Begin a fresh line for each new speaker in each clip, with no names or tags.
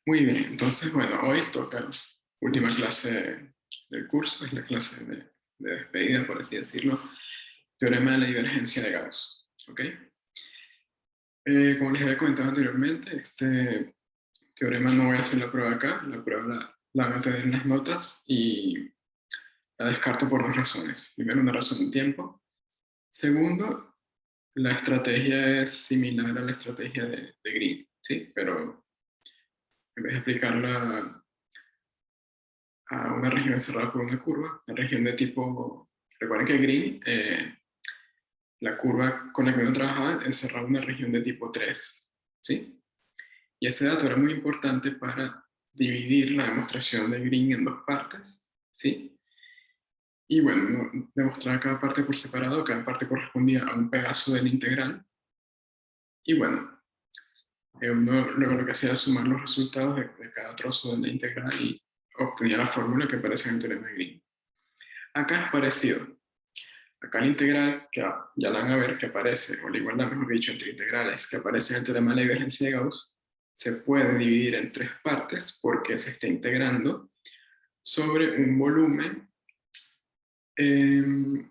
Muy bien, entonces, bueno, hoy toca última clase del curso, es la clase de despedida, por así decirlo, teorema de la divergencia de Gauss, ¿ok? Como les había comentado anteriormente, este teorema no voy a hacer la prueba acá, la prueba la van a tener en las notas y la descarto por dos razones. Primero, una razón de tiempo. Segundo, la estrategia es similar a la estrategia de Green, ¿sí? Pero en vez de aplicarla a una región encerrada por una curva, la región de tipo, recuerden que Green, la curva con la que uno trabajaba encerraba una región de tipo 3, ¿sí? Y ese dato era muy importante para dividir la demostración de Green en dos partes, ¿sí? Y bueno, demostrar cada parte por separado, cada parte correspondía a un pedazo del integral. Y bueno, uno luego lo que hacía era sumar los resultados de cada trozo de la integral y obtenía la fórmula que aparece en el teorema de Green. Acá es parecido. Acá la integral, que ya la van a ver que aparece, o la igualdad, mejor dicho, entre integrales, que aparece en el teorema de la divergencia de Gauss, se puede dividir en tres partes porque se está integrando sobre un volumen eh,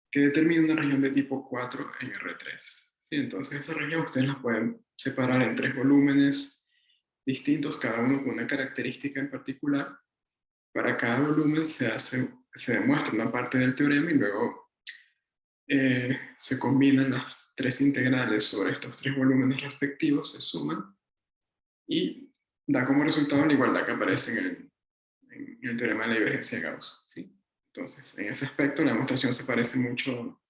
que determina una región de tipo 4 en R3. ¿Sí? Entonces esa región ustedes la pueden separar en tres volúmenes distintos, cada uno con una característica en particular. Para cada volumen se demuestra una parte del teorema y luego se combinan las tres integrales sobre estos tres volúmenes respectivos, se suman y da como resultado la igualdad que aparece en el teorema de la divergencia de Gauss, ¿sí? Entonces, en ese aspecto, la demostración se parece mucho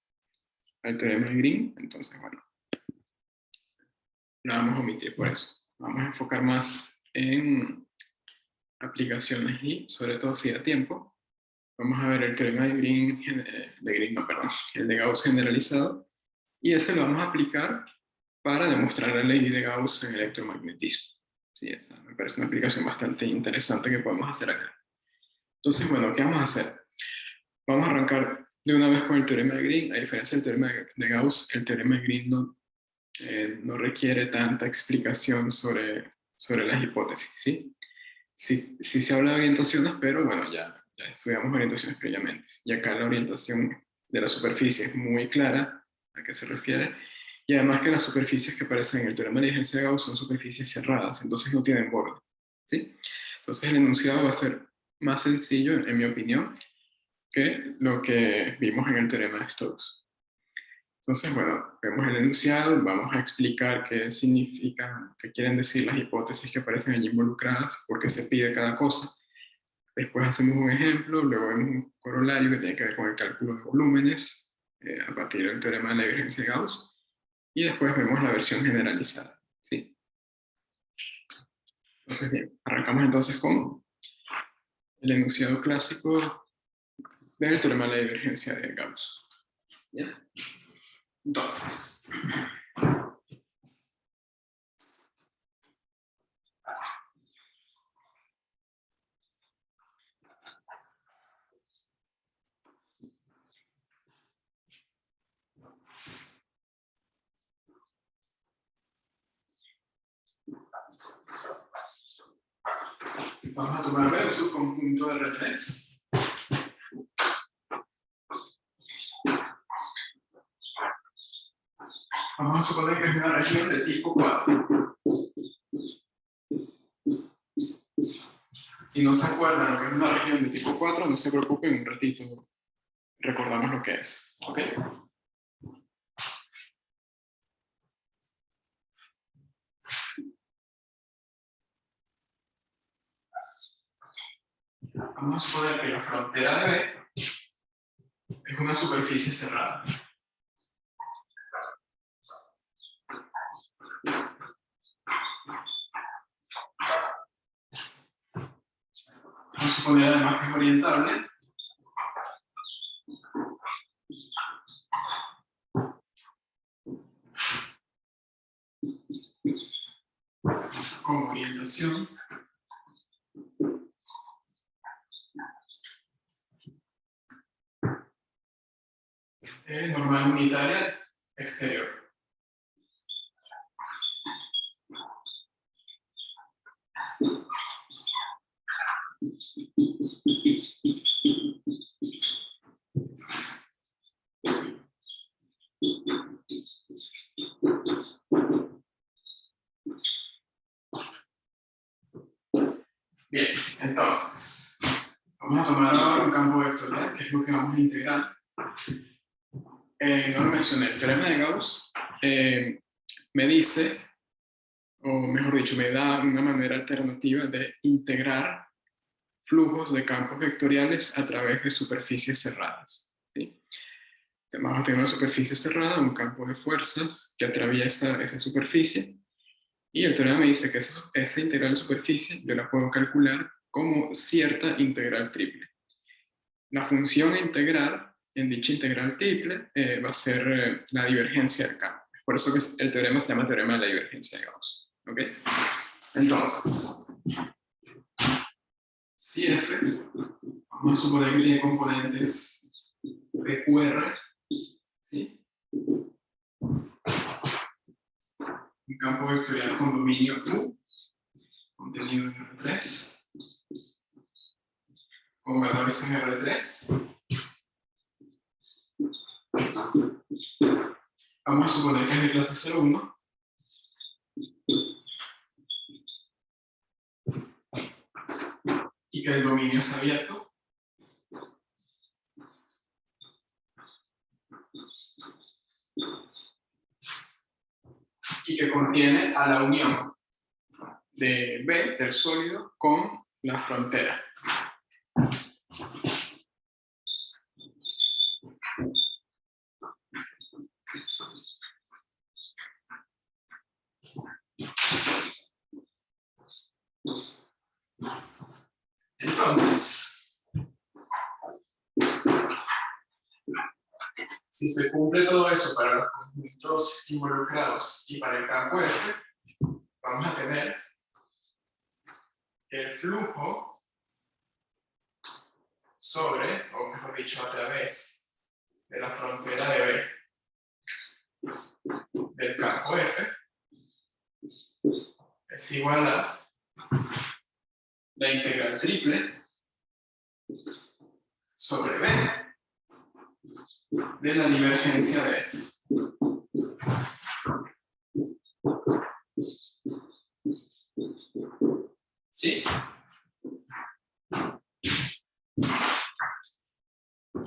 al teorema de Green, entonces, bueno, la vamos a omitir por eso. Vamos a enfocar más en aplicaciones y, sobre todo, si da tiempo, vamos a ver el teorema de Green, no, perdón, el de Gauss generalizado, y ese lo vamos a aplicar para demostrar la ley de Gauss en electromagnetismo. Sí, esa me parece una aplicación bastante interesante que podemos hacer acá. Entonces, bueno, ¿qué vamos a hacer? Vamos a arrancar de una vez con el teorema de Green. A diferencia del teorema de Gauss, el teorema de Green no requiere tanta explicación sobre las hipótesis, ¿sí? Sí se habla de orientaciones, pero bueno, ya estudiamos orientaciones previamente. Y acá la orientación de la superficie es muy clara a qué se refiere. Y además que las superficies que aparecen en el teorema de la divergencia de Gauss son superficies cerradas, entonces no tienen borde, ¿sí? Entonces el enunciado va a ser más sencillo, en mi opinión, que lo que vimos en el teorema de Stokes. Entonces, bueno, vemos el enunciado, vamos a explicar qué significan, qué quieren decir las hipótesis que aparecen allí involucradas, por qué se pide cada cosa. Después hacemos un ejemplo, luego vemos un corolario que tiene que ver con el cálculo de volúmenes a partir del teorema de la divergencia de Gauss, y después vemos la versión generalizada, ¿sí? Entonces, bien, arrancamos entonces con el enunciado clásico del teorema de la divergencia de Gauss. ¿Ya? Entonces, vamos a tomar B, su conjunto R3. Vamos a suponer que es una región de tipo 4. Si no se acuerdan lo que es una región de tipo 4, no se preocupen, un ratito recordamos lo que es. ¿Ok? Vamos a suponer que la frontera de B es una superficie cerrada. Vamos a suponer además que es orientable. Con orientación normal unitaria exterior. Bien, entonces, vamos a tomar ahora un campo vectorial, que es lo que vamos a integrar. No lo mencioné, el teorema de Gauss me dice, o mejor dicho, me da una manera alternativa de integrar flujos de campos vectoriales a través de superficies cerradas. ¿Sí? Vamos a tener una superficie cerrada, un campo de fuerzas que atraviesa esa superficie, y el teorema me dice que esa integral de superficie yo la puedo calcular como cierta integral triple. La función a integrar en dicha integral triple va a ser la divergencia del campo. Por eso que el teorema se llama teorema de la divergencia de Gauss. ¿Okay? Entonces, si F, vamos a suponer que tiene componentes PQR, ¿sí? Un campo vectorial con dominio U, contenido en R3, con valores en R3. Vamos a suponer que es de clase 0,1. Y que el dominio es abierto. Y que contiene a la unión de B, del sólido, con la frontera. Entonces, si se cumple todo eso para los conjuntos involucrados y para el campo F, vamos a tener el flujo sobre, o mejor dicho, a través de la frontera de B del campo F es igual a la integral triple sobre B de la divergencia de F. ¿Sí?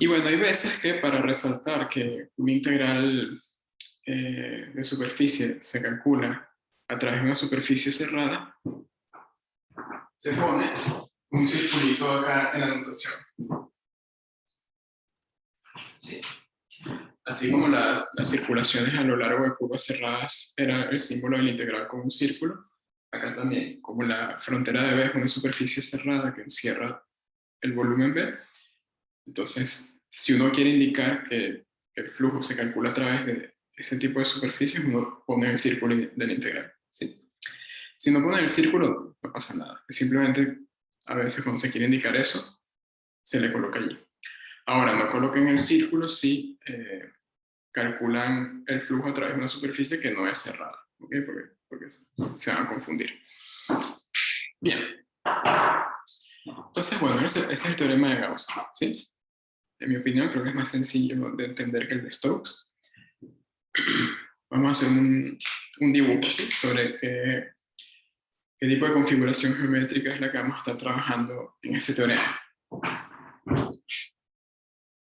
Y bueno, hay veces que para resaltar que una integral de superficie se calcula a través de una superficie cerrada, se pone un circulito acá en la notación. ¿Sí? Así como las circulaciones a lo largo de curvas cerradas era el símbolo de la integral con un círculo, acá también, como la frontera de B es una superficie cerrada que encierra el volumen B, entonces si uno quiere indicar que el flujo se calcula a través de ese tipo de superficies, uno pone el círculo de la integral. ¿Sí? Si no pone el círculo, no pasa nada. Simplemente, a veces cuando se quiere indicar eso, se le coloca allí. Ahora, no coloquen el círculo si calculan el flujo a través de una superficie que no es cerrada. ¿Okay? Porque se van a confundir. Bien. Entonces, bueno, ese es el teorema de Gauss. ¿Sí? En mi opinión, creo que es más sencillo de entender que el de Stokes. Vamos a hacer un dibujo, ¿sí? Sobre qué tipo de configuración geométrica es la que vamos a estar trabajando en este teorema.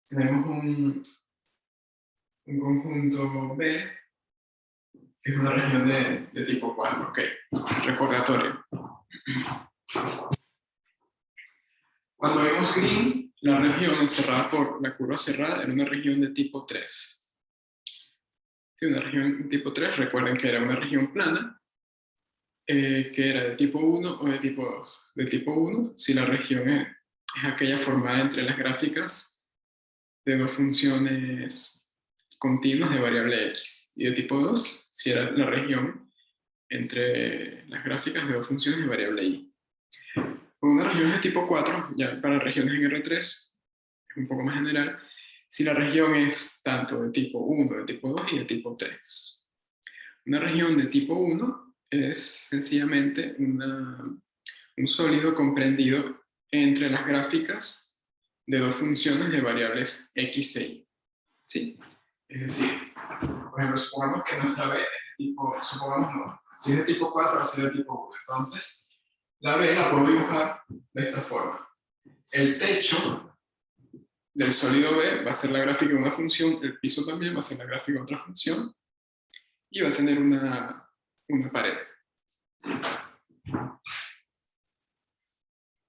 Tenemos un conjunto B, que es una región de tipo 4. Ok, recordatorio. Cuando vemos Green, la región encerrada por la curva cerrada era una región de tipo 3. Sí, una región de tipo 3, recuerden que era una región plana, que era de tipo 1 o de tipo 2. De tipo 1, si la región es aquella formada entre las gráficas de dos funciones continuas de variable x. Y de tipo 2, si era la región entre las gráficas de dos funciones de variable y. Con una región de tipo 4, ya para regiones en R3, es un poco más general, si la región es tanto de tipo 1, de tipo 2 y de tipo 3. Una región de tipo 1 es sencillamente un sólido comprendido entre las gráficas de dos funciones de variables x e y. ¿Sí? Es decir, por ejemplo, supongamos que nuestra B es de tipo, supongamos no, si es de tipo 4 va a ser de tipo 1. Entonces, La B la puedo dibujar de esta forma. El techo del sólido B va a ser la gráfica de una función, el piso también va a ser la gráfica de otra función, y va a tener una pared.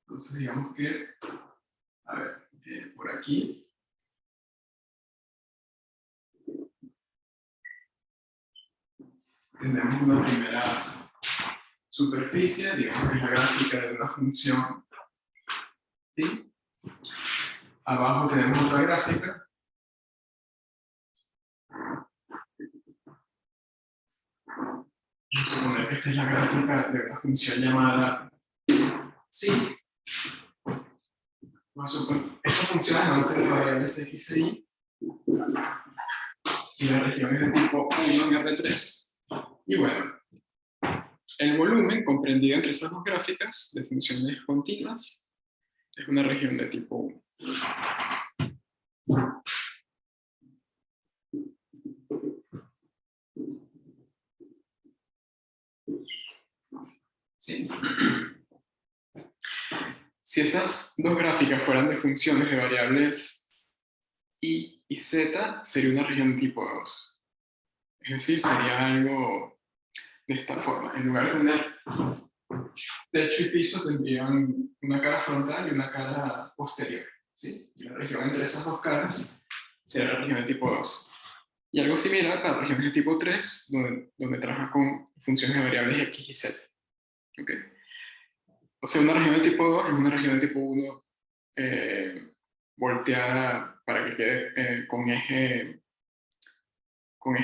Entonces digamos que, a ver, por aquí, tenemos una primera superficie, digamos que es la gráfica de una función, ¿sí? Abajo tenemos otra gráfica. Vamos a suponer que esta es la gráfica de una función llamada psi. Vamos a suponer, estas funciones van a ser de variables x e y. Si la región es de tipo 1 en R3. Y bueno, el volumen comprendido entre esas dos gráficas de funciones continuas es una región de tipo 1. ¿Sí? Si esas dos gráficas fueran de funciones de variables y z, sería una región tipo 2. Es decir, sería algo de esta forma. En lugar de tener techo y piso, tendrían una cara frontal y una cara posterior. ¿Sí? Y la región entre esas dos caras sería la región de tipo 2. Y algo similar para regiones de tipo 3, donde trabaja con funciones de variables x y z. ¿Okay? O sea, una región de tipo 2 es una región de tipo 1 volteada para que quede con eje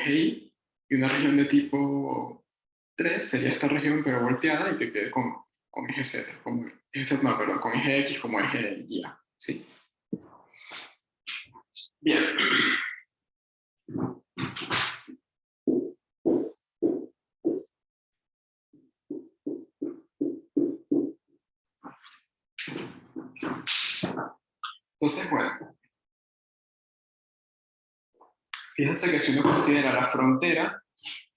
y, y una región de tipo 3 sería esta región pero volteada y que quede con eje z, con eje x como eje y, ¿sí? Bien. Entonces, bueno, fíjense que si uno considera la frontera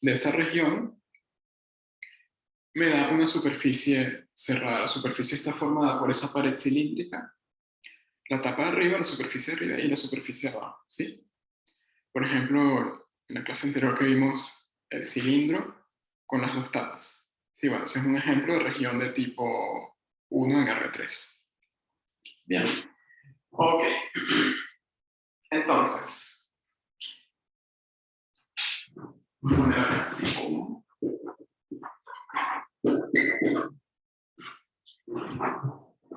de esa región, me da una superficie cerrada. La superficie está formada por esa pared cilíndrica, la tapa de arriba, la superficie de arriba y la superficie de abajo, ¿sí? Por ejemplo, en la clase anterior que vimos el cilindro con las dos tapas. Sí, bueno, ese es un ejemplo de región de tipo 1 en R3. Bien. Ok. Entonces, voy a poner acá tipo 1.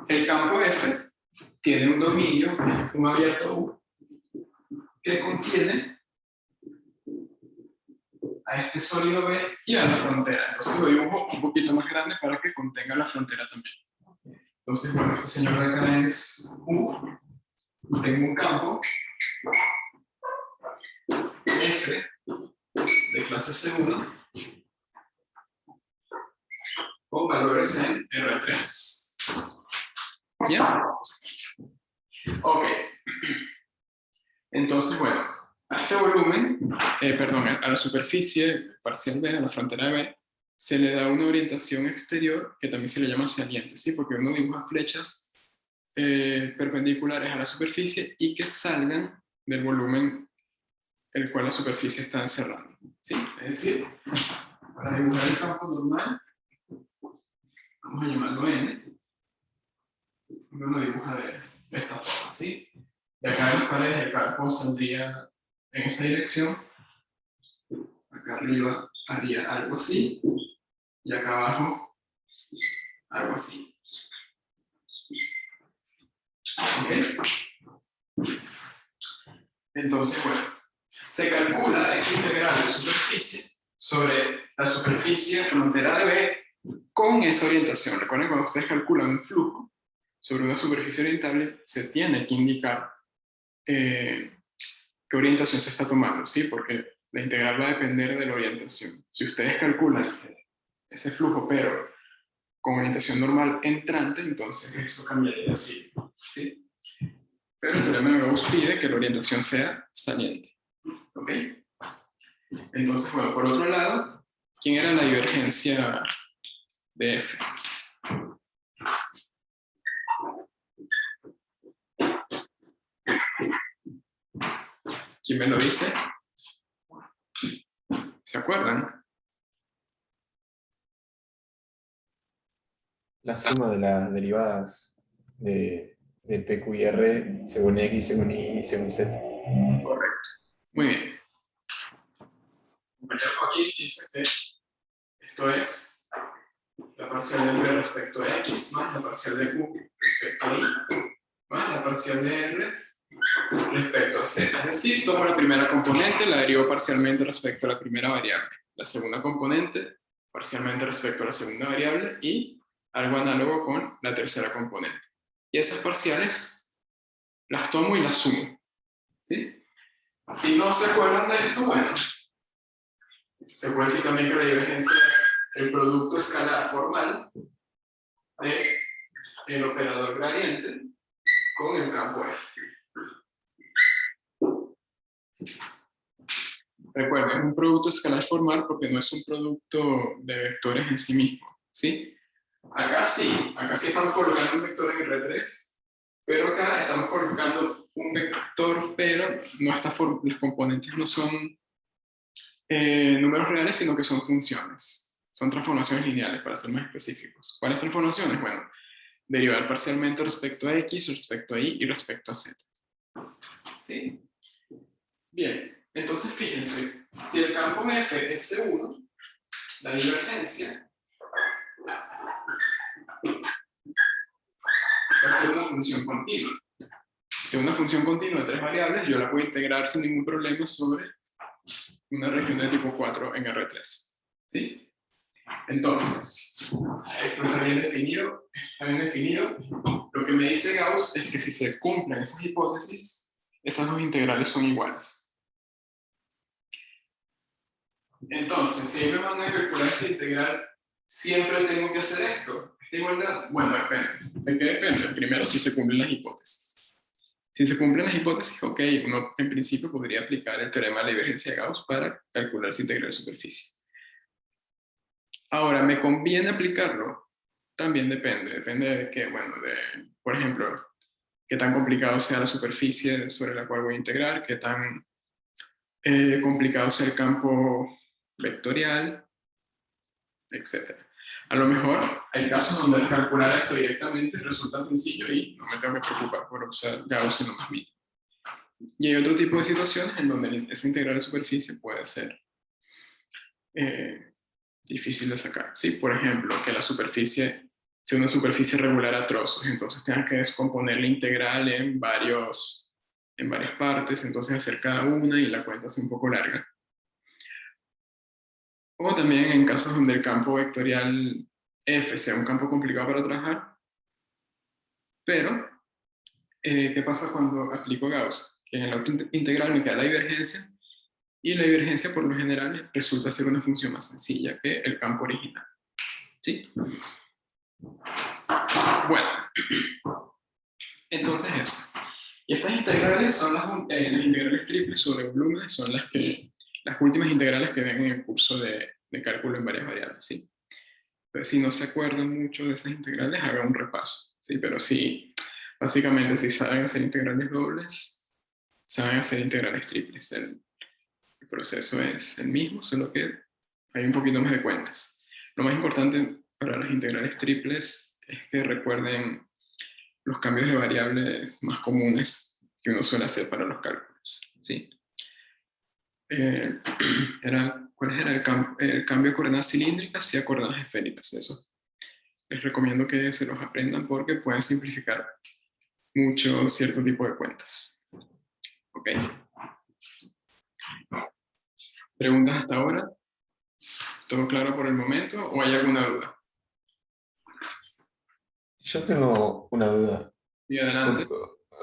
El campo F tiene un dominio, un abierto U, que contiene a este sólido B y a la frontera. Entonces lo dibujo un poquito más grande para que contenga la frontera también. Entonces, bueno, este señor de acá es U, y tengo un campo F de clase C1 con valores en R3. ¿Bien? Ok. Entonces, bueno, a este volumen, perdón, a la superficie parcial B, a la frontera de B, se le da una orientación exterior que también se le llama saliente, ¿sí? Porque uno dibuja flechas perpendiculares a la superficie y que salgan del volumen el cual la superficie está encerrando, ¿sí? Es decir, para dibujar el campo normal, vamos a llamarlo N, uno lo dibuja de esta forma, ¿sí? De acá en las paredes el campo saldría en esta dirección, acá arriba haría algo así, y acá abajo algo así. ¿Ok? Entonces, bueno, se calcula esta integral de superficie sobre la superficie frontera de B con esa orientación. Recuerden, cuando ustedes calculan un flujo sobre una superficie orientable, se tiene que indicar qué orientación se está tomando, ¿sí? Porque la integral va a depender de la orientación. Si ustedes calculan ese flujo, pero con orientación normal entrante, entonces esto cambiaría así, ¿sí? Pero el teorema de Gauss pide que la orientación sea saliente, ¿ok? Entonces, bueno, por otro lado, ¿quién era la divergencia de F? ¿Quién me lo dice? ¿Se acuerdan?
La suma de las derivadas de P, Q y R según X, según Y, según Z.
Correcto. Muy bien. Aquí dice que esto es la parcial de V respecto a X más la parcial de Q respecto a Y más la parcial de R respecto a Z. Es decir, tomo la primera componente, la derivo parcialmente respecto a la primera variable. La segunda componente, parcialmente respecto a la segunda variable, y algo análogo con la tercera componente. Y esas parciales las tomo y las sumo. ¿Sí? Si no se acuerdan de esto, bueno, se puede decir también que la divergencia es el producto escalar formal del operador gradiente con el campo F. Recuerden, es un producto escalar formal porque no es un producto de vectores en sí mismo, ¿sí? Acá sí estamos colocando un vector en R3, pero acá estamos colocando un vector, pero no está los componentes no son números reales, sino que son funciones. Son transformaciones lineales, para ser más específicos. ¿Cuáles transformaciones? Bueno, derivar parcialmente respecto a X, respecto a Y y respecto a Z. ¿Sí? Bien, entonces fíjense, si el campo F es C1, la divergencia va a ser una función continua. Que una función continua de 3 variables, yo la puedo integrar sin ningún problema sobre una región de tipo 4 en R3. ¿Sí? Entonces, esto está bien definido. Lo que me dice Gauss es que si se cumplen esas hipótesis, esas dos integrales son iguales. Entonces, si me mandan a calcular esta integral, ¿siempre tengo que hacer esto? ¿Esta igualdad? Bueno, depende. ¿De qué depende? Primero, si se cumplen las hipótesis. Si se cumplen las hipótesis, ok, uno en principio podría aplicar el teorema de la divergencia de Gauss para calcular esa integral de superficie. Ahora, ¿me conviene aplicarlo? También depende de qué, bueno, por ejemplo, qué tan complicado sea la superficie sobre la cual voy a integrar, qué tan complicado sea el campo vectorial, etc. A lo mejor hay casos donde calcular esto directamente resulta sencillo y no me tengo que preocupar por usar Gauss en lo más mínimo. Y hay otro tipo de situaciones en donde esa integral de superficie puede ser difícil de sacar. ¿Sí? Por ejemplo, que la superficie sea una superficie regular a trozos, entonces tengas que descomponer la integral en varias partes, entonces hacer cada una y la cuenta sea un poco larga. O también en casos donde el campo vectorial F sea un campo complicado para trabajar, pero ¿qué pasa cuando aplico Gauss? Que en el auto integral me queda la divergencia, y la divergencia por lo general resulta ser una función más sencilla que el campo original. ¿Sí? Bueno, entonces eso. Y estas integrales son las integrales triples sobre volúmenes, son las últimas integrales que ven en el curso de cálculo en varias variables. ¿Sí? Entonces, si no se acuerdan mucho de esas integrales, hagan un repaso. ¿Sí? Pero sí, básicamente, si saben hacer integrales dobles, saben hacer integrales triples. El proceso es el mismo, solo que hay un poquito más de cuentas. Lo más importante para las integrales triples es que recuerden los cambios de variables más comunes que uno suele hacer para los cálculos. ¿Sí? ¿Cuál era el cambio de coordenadas cilíndricas y a coordenadas esféricas? Eso les recomiendo que se los aprendan porque pueden simplificar mucho cierto tipo de cuentas. ¿Ok? ¿Preguntas hasta ahora? ¿Todo claro por el momento o hay alguna duda?
Yo tengo una duda.
Y adelante.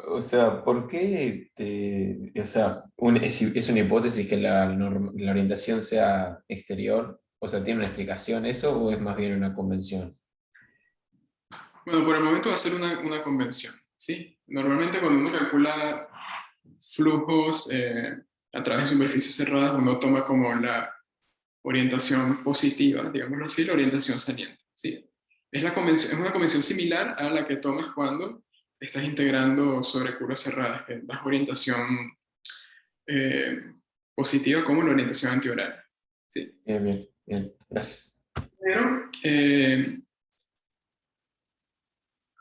O sea, ¿por qué o sea, es una hipótesis que la orientación sea exterior? O sea, ¿tiene una explicación eso o es más bien una convención?
Bueno, por el momento va a ser una convención. ¿Sí? Normalmente cuando uno calcula flujos a través de superficies cerradas, uno toma como la orientación positiva, digámoslo así, la orientación saliente. ¿Sí? Es una convención similar a la que tomas cuando estás integrando sobre curvas cerradas, que das orientación positiva como la orientación antihoraria. ¿Sí?
Bien, bien, bien. Gracias.
Pero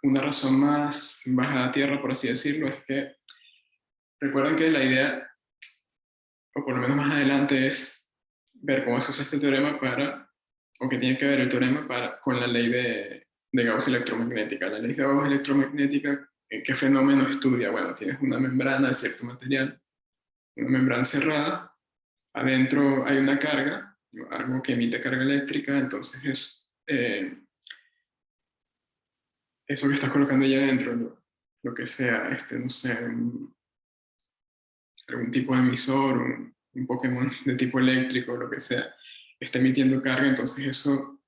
una razón más bajada a tierra, por así decirlo, es que recuerden que la idea, o por lo menos más adelante, es ver cómo se usa este teorema para, o que tiene que ver el teorema con la ley de Gauss electromagnética. La ley de Gauss electromagnética, ¿qué fenómeno estudia? Bueno, tienes una membrana de cierto material, una membrana cerrada, adentro hay una carga, algo que emite carga eléctrica, entonces eso que estás colocando allá adentro, lo que sea, no sé, algún tipo de emisor, un Pokémon de tipo eléctrico, lo que sea, está emitiendo carga, entonces eso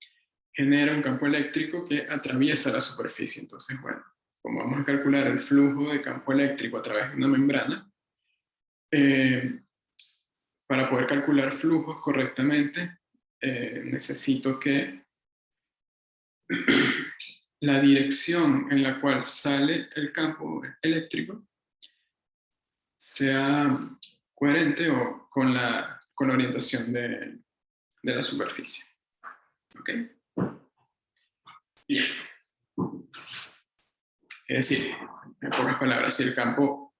genera un campo eléctrico que atraviesa la superficie. Entonces, bueno, como vamos a calcular el flujo de campo eléctrico a través de una membrana, para poder calcular flujos correctamente, necesito que la dirección en la cual sale el campo eléctrico sea coherente o con la orientación de la superficie. ¿Ok? Bien. Es decir, en pocas palabras, si el campo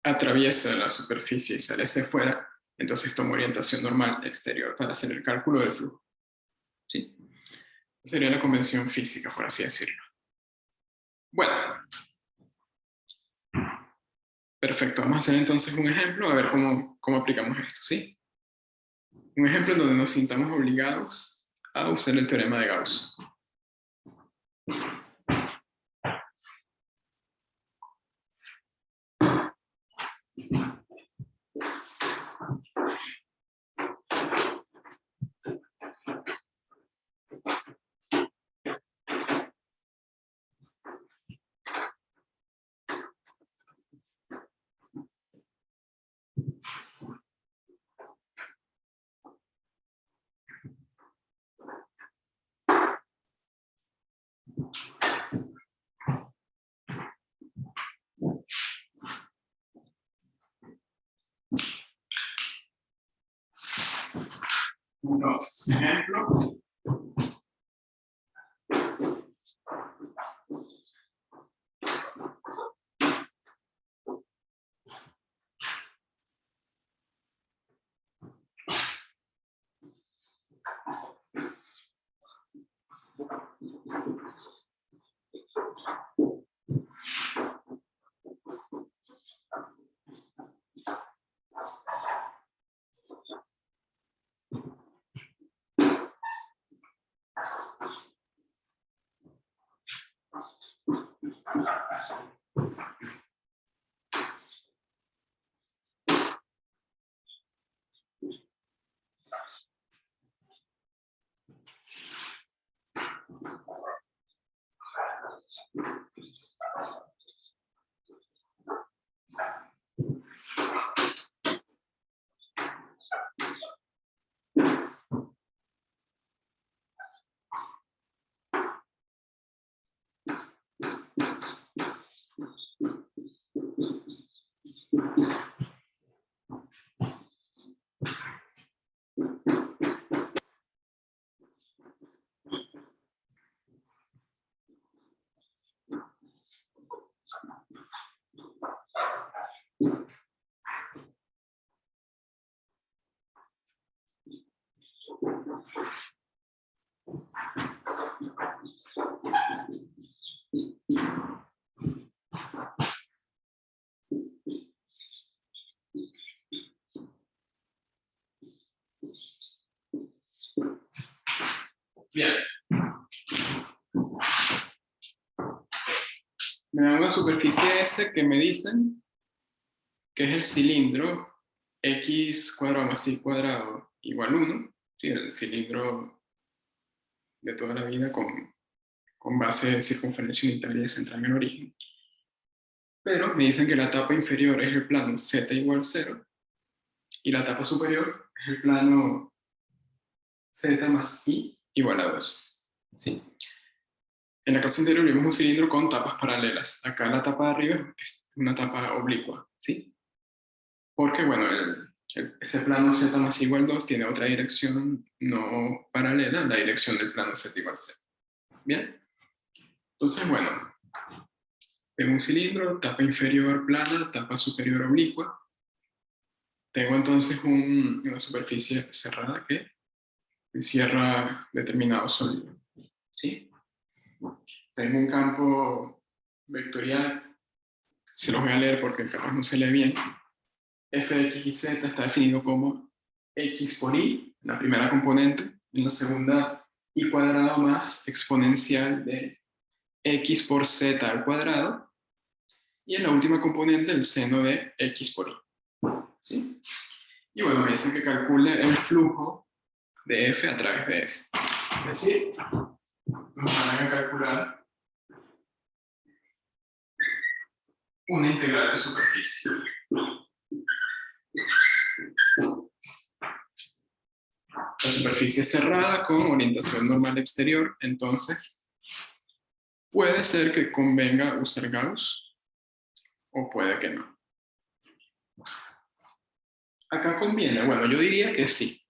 atraviesa la superficie y sale hacia afuera, entonces toma orientación normal exterior para hacer el cálculo del flujo. ¿Sí? Sería la convención física, por así decirlo. Bueno, perfecto. Vamos a hacer entonces un ejemplo, a ver cómo aplicamos esto, ¿sí? Un ejemplo en donde nos sintamos obligados a usar el teorema de Gauss. Entonces, ejemplo. Bien. Me da una superficie S que me dicen que es el cilindro x cuadrado más y cuadrado igual 1, ¿sí? El cilindro de toda la vida con base de circunferencia unitaria central en origen. Pero me dicen que la tapa inferior es el plano z igual 0 y la tapa superior es el plano z más i igual a 2. ¿Sí? En la clase anterior vimos un cilindro con tapas paralelas. Acá la tapa de arriba es una tapa oblicua. ¿Sí? porque, bueno, ese plano z más igual 2 tiene otra dirección no paralela a la dirección del plano z igual z. Bien, entonces, bueno, tengo un cilindro, tapa inferior plana, tapa superior oblicua. Tengo entonces una superficie cerrada que encierra determinado sólido. ¿Sí? Tengo un campo vectorial, se los voy a leer porque capaz no se lee bien. F de x y z está definido como x por y, la primera componente, y la segunda y cuadrado más exponencial de x por z al cuadrado, y en la última componente el seno de x por y. ¿Sí? Y bueno, me dicen que calcule el flujo de f a través de s. Es decir, nos van a calcular una integral de superficie. La superficie es cerrada con orientación normal exterior, entonces puede ser que convenga usar Gauss o puede que no. Acá conviene, bueno, yo diría que sí.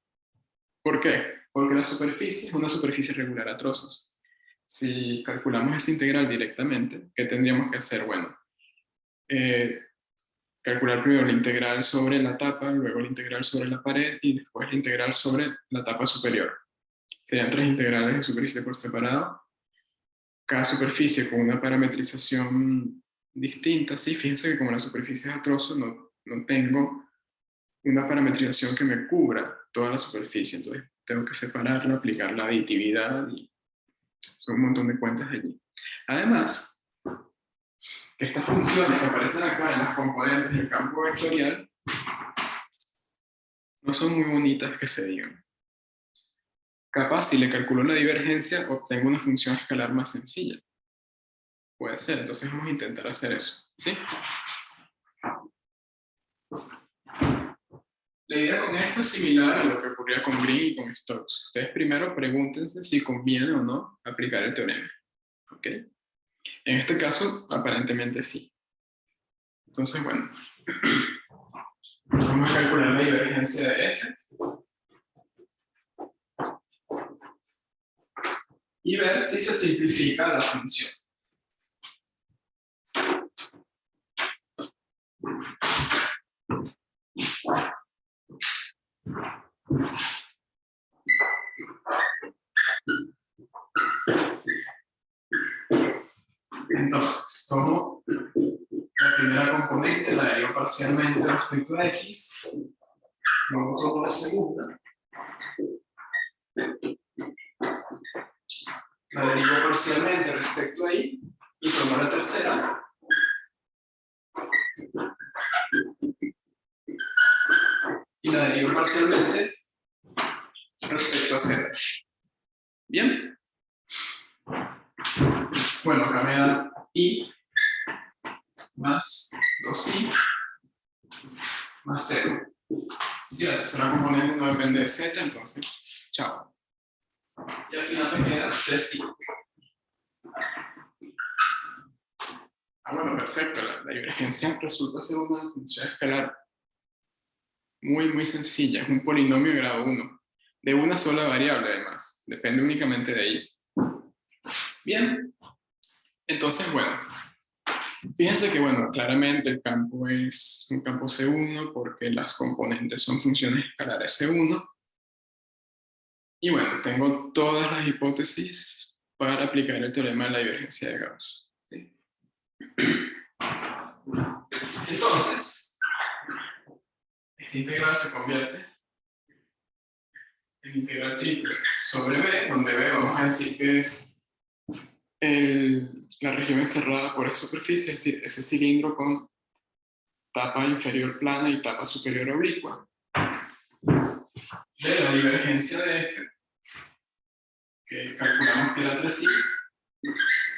¿Por qué? Porque la superficie es una superficie regular a trozos. Si calculamos esa integral directamente, ¿qué tendríamos que hacer? Bueno, calcular primero la integral sobre la tapa, luego la integral sobre la pared y después la integral sobre la tapa superior. Serían 3 integrales de superficie por separado. Cada superficie con una parametrización distinta. ¿Sí? Fíjense que como la superficie es a trozo, no tengo una parametrización que me cubra toda la superficie. Entonces tengo que separarla, aplicar la aditividad y son un montón de cuentas allí. Además, estas funciones que aparecen acá en las componentes del campo vectorial no son muy bonitas que se digan. Capaz, si le calculo la divergencia, obtengo una función escalar más sencilla. Puede ser, entonces vamos a intentar hacer eso. ¿Sí? La idea con esto es similar a lo que ocurría con Green y con Stokes. Ustedes primero pregúntense si conviene o no aplicar el teorema. ¿Ok? En este caso, aparentemente sí. Entonces, bueno, vamos a calcular la divergencia de F. Y ver si se simplifica la función. Entonces, tomo la primera componente, la derivo parcialmente respecto a x, luego tomo la segunda, la derivo parcialmente respecto a y tomo la tercera, y la derivo parcialmente respecto a z. ¿Bien? Bueno, acá me da y más 2i más 0. Si la tercera componente no depende de z, entonces, chao. Y al final me queda 3i. Bueno, perfecto. La divergencia resulta ser una función escalar muy sencilla. Es un polinomio de grado 1. De una sola variable, además. Depende únicamente de ella. Bien. Entonces, bueno. Fíjense que, bueno, claramente el campo es un campo C1 porque las componentes son funciones escalares C1. Y bueno, tengo todas las hipótesis para aplicar el teorema de la divergencia de Gauss. ¿Sí? Entonces, esta integral se convierte en integral triple sobre B, donde B vamos a decir que es la región encerrada por esa superficie, es decir, ese cilindro con tapa inferior plana y tapa superior oblicua, de la divergencia de F, que calculamos que era 3i,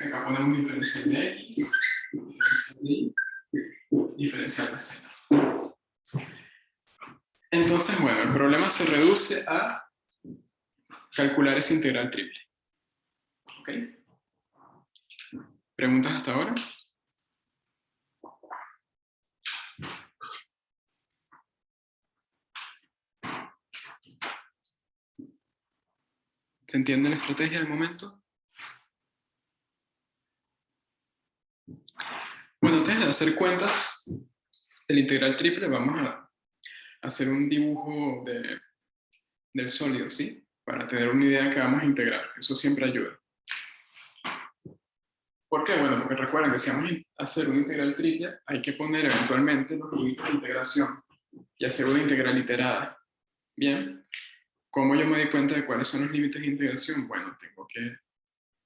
acá ponemos diferencial de x, diferencial de y, diferencial de z. Entonces, bueno, el problema se reduce a calcular esa integral triple. ¿Ok? ¿Preguntas hasta ahora? ¿Se entiende la estrategia del momento? Bueno, antes de hacer cuentas del integral triple, vamos a hacer un dibujo del sólido, ¿sí? Para tener una idea que vamos a integrar. Eso siempre ayuda. ¿Por qué? Bueno, porque recuerden que si vamos a hacer una integral triple, hay que poner eventualmente los límites de integración y hacer una integral iterada. Bien, ¿cómo yo me doy cuenta de cuáles son los límites de integración? Bueno, tengo que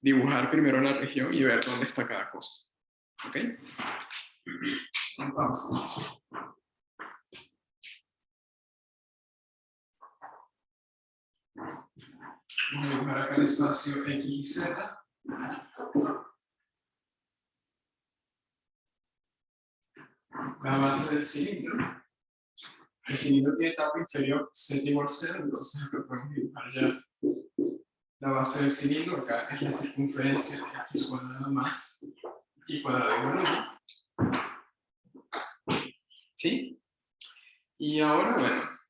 dibujar primero la región y ver dónde está cada cosa. ¿Ok? Entonces, vamos a dibujar acá el espacio X y Z. La base del cilindro. El cilindro tiene etapa inferior z igual 0, entonces acá podemos dibujar ya la base del cilindro. Acá es la circunferencia de x cuadrado más y cuadrado igual 1. ¿Sí? Y ahora, bueno,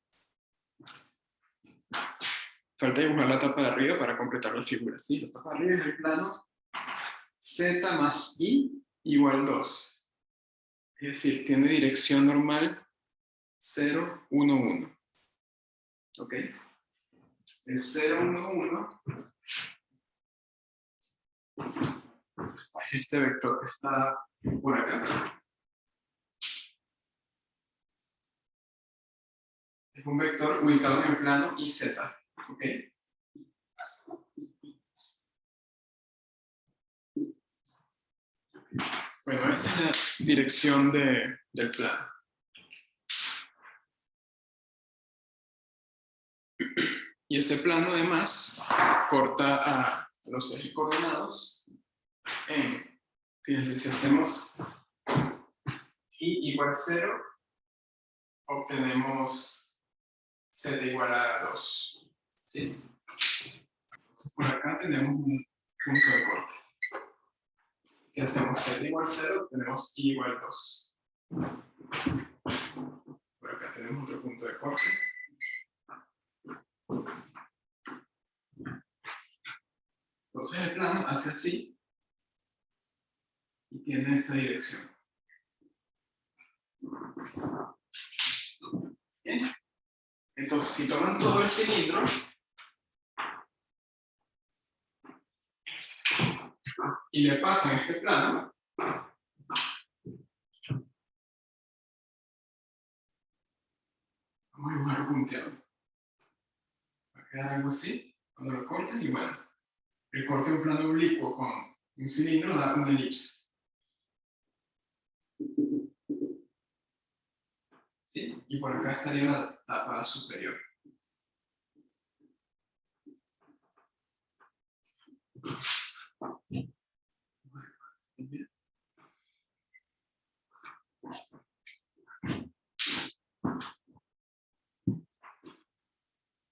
falta dibujar la tapa de arriba para completar la figura. ¿Sí? La tapa de arriba es el plano z más y igual 2. Es decir, tiene dirección normal 0, 1, 1. ¿Ok? El 0, 1, 1 es este vector que está por acá. Es un vector ubicado en el plano IZ. ¿Ok? Bueno, esa es la dirección del plano. Y ese plano además corta a los ejes coordenados en, fíjense, si hacemos y igual 0, obtenemos z igual a 2. ¿Sí? Entonces por acá tenemos un punto de corte. Si hacemos z igual 0, tenemos y igual 2. Por acá tenemos otro punto de corte. Entonces el plano hace así y tiene esta dirección. ¿Bien? Entonces, si toman todo el cilindro y le pasan este plano, vamos a dibujar punteado. Va a quedar algo así, cuando lo corten, y bueno, el corte de un plano oblicuo con un cilindro da una elipse. ¿Sí? Y por acá estaría la tapa superior.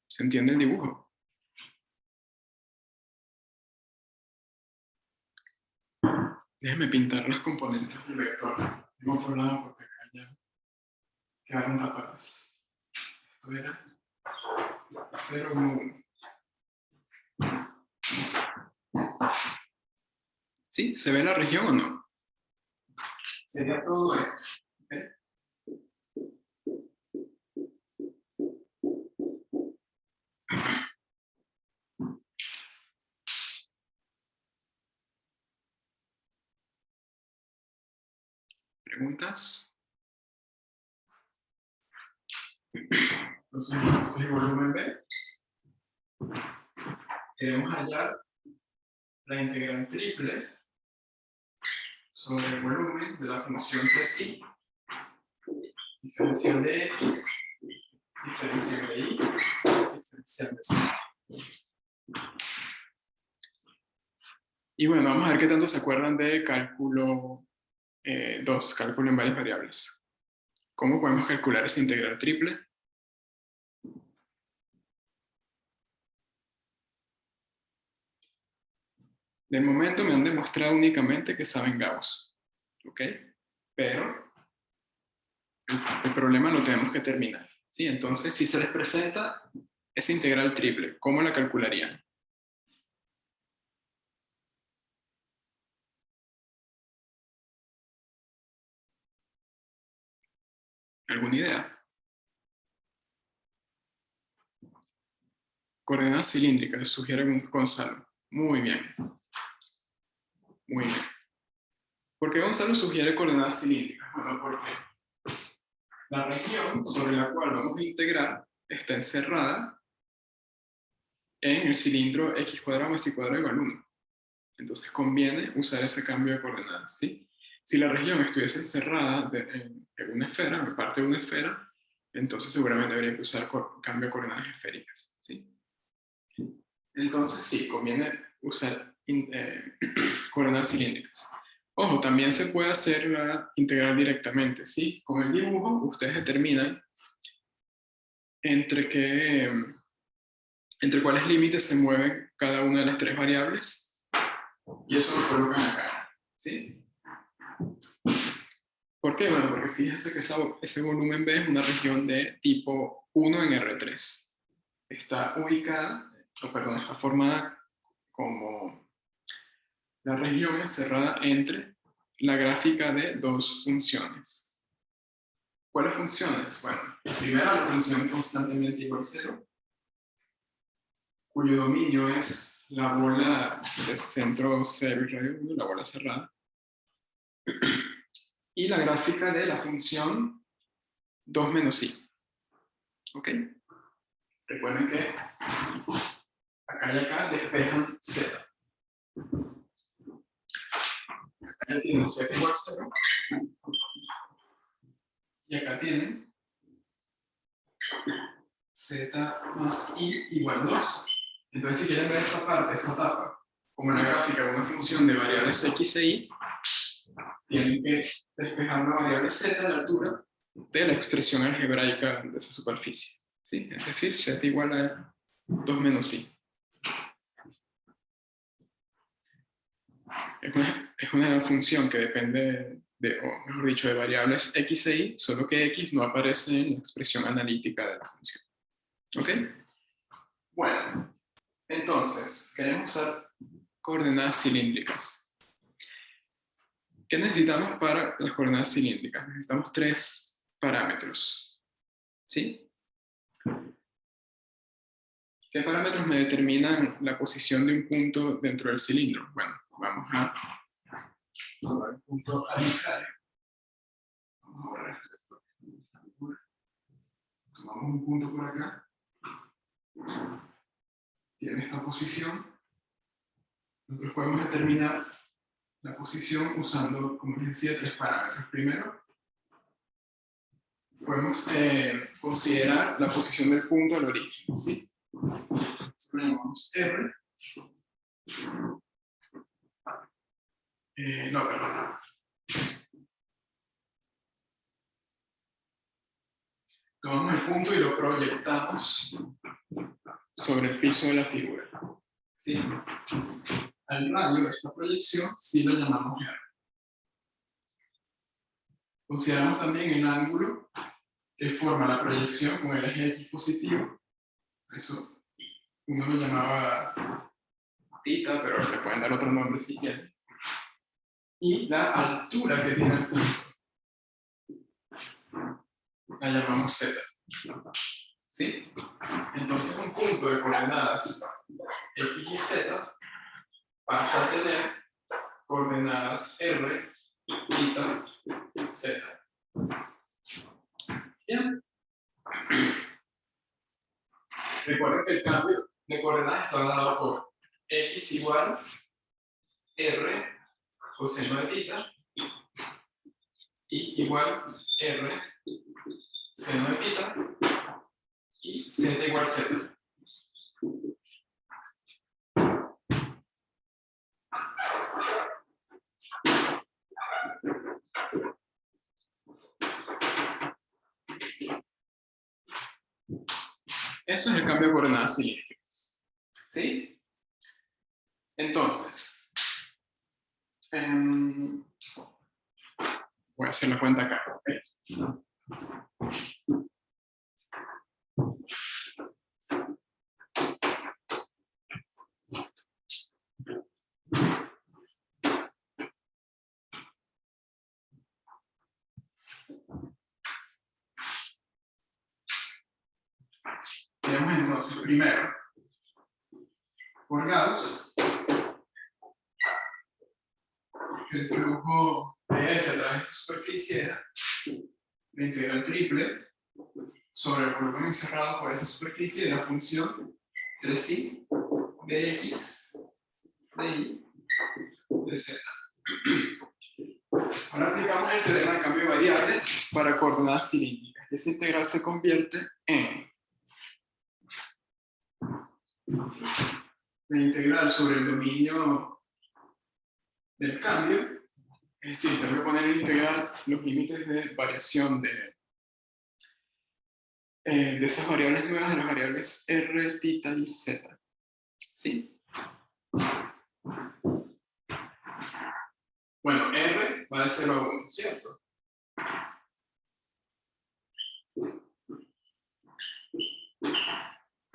¿Se entiende el dibujo? Déjeme pintar los componentes del vector en otro lado porque acá ya quedaron tapadas. Esto era 0, 1, 1. ¿Sí? ¿Se ve la región o no? Sería todo esto. ¿Okay? ¿Preguntas? Entonces, este es el volumen B. Queremos hallar la integral triple sobre el volumen de la función de psi, diferencial de x, diferencial de y, diferencial de z. Y bueno, vamos a ver qué tanto se acuerdan de cálculo 2, cálculo en varias variables. ¿Cómo podemos calcular esa integral triple? De momento me han demostrado únicamente que saben Gauss. ¿Ok? Pero el problema lo tenemos que terminar. ¿Sí? Entonces, si se les presenta esa integral triple, ¿cómo la calcularían? ¿Alguna idea? Coordenadas cilíndricas, sugiere Gonzalo. Muy bien. Muy bien. ¿Por qué Gonzalo sugiere coordenadas cilíndricas? Bueno, porque la región sobre la cual vamos a integrar está encerrada en el cilindro x cuadrado más y cuadrado igual a 1. Entonces conviene usar ese cambio de coordenadas, ¿sí? Si la región estuviese encerrada en una esfera, en parte de una esfera, entonces seguramente habría que usar cambio de coordenadas esféricas, ¿sí? Entonces sí, conviene usar coordenadas cilíndricas. Ojo, también se puede hacer la integral directamente, ¿sí? Con el dibujo ustedes determinan entre cuáles límites se mueven cada una de las tres variables y eso lo colocan acá, ¿sí? ¿Por qué? Bueno, porque fíjense que ese volumen B es una región de tipo 1 en R3. Está ubicada, está formada como la región encerrada entre la gráfica de dos funciones. ¿Cuáles funciones? Bueno, primero la función constantemente igual a 0, cuyo dominio es la bola de centro 0 y radio 1, la bola cerrada. Y la gráfica de la función 2 menos i. ¿Ok? Recuerden que acá y acá despejan z. Acá ya tienen z igual a 0. Y acá tienen z más i igual a 2. Entonces, si quieren ver esta parte, esta etapa, como en la gráfica de una función de variables x e y, tienen que despejar la variable z a la altura de la expresión algebraica de esa superficie, ¿sí? Es decir, z igual a 2 menos i. Es una función que depende o mejor dicho, de variables x e y, solo que x no aparece en la expresión analítica de la función. ¿Ok? Bueno, entonces, queremos usar coordenadas cilíndricas. ¿Qué necesitamos para las coordenadas cilíndricas? Necesitamos tres parámetros. ¿Sí? ¿Qué parámetros me determinan la posición de un punto dentro del cilindro? Bueno, vamos a tomar un punto arbitrario. Vamos a borrar esto. Tomamos un punto por acá. Tiene esta posición. Nosotros podemos determinar la posición usando, como les decía, tres parámetros. Primero, podemos considerar la posición del punto al origen, ¿sí? Esto lo llamamos R. No, perdón. Tomamos el punto y lo proyectamos sobre el piso de la figura, ¿sí? Al radio de esta proyección sí lo llamamos R. Consideramos también el ángulo que forma la proyección con el eje X positivo. Eso uno lo llamaba θ, pero le pueden dar otro nombre si quieren. Y la altura que tiene el punto la llamamos Z. ¿Sí? Entonces un punto de coordenadas X y Z pasa a tener coordenadas R, θ, Z. Bien. Recuerden que el cambio de coordenadas está dado por X igual R coseno de θ y igual R seno de θ y Z igual Z. Eso es el cambio de coordenadas cilíndricas. ¿Sí? Entonces, voy a hacer la cuenta acá. ¿Okay? Entonces, primero, por Gauss, el flujo de F a través de esa superficie era la integral triple sobre el volumen encerrado por esa superficie de la función 3i de x, de y, de z. Ahora aplicamos el teorema de cambio de variables para coordenadas cilíndricas. Esa integral se convierte en la integral sobre el dominio del cambio. Es decir, tengo que poner en integral los límites de variación de esas variables nuevas, de las variables r, θ y z. ¿Sí? Bueno, r va de 0 a 1, ¿cierto?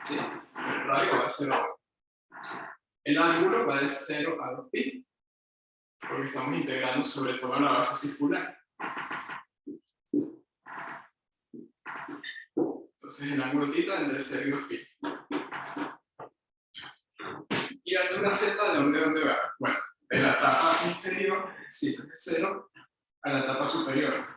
¿Sí? El radio va de 0 a 1. El ángulo va de 0 a 2pi, porque estamos integrando sobre toda la base circular. Entonces el ángulo θ entre 0 y 2pi. ¿Y la altura z de dónde va? Bueno, de la tapa inferior, es decir, de 0 a la tapa superior.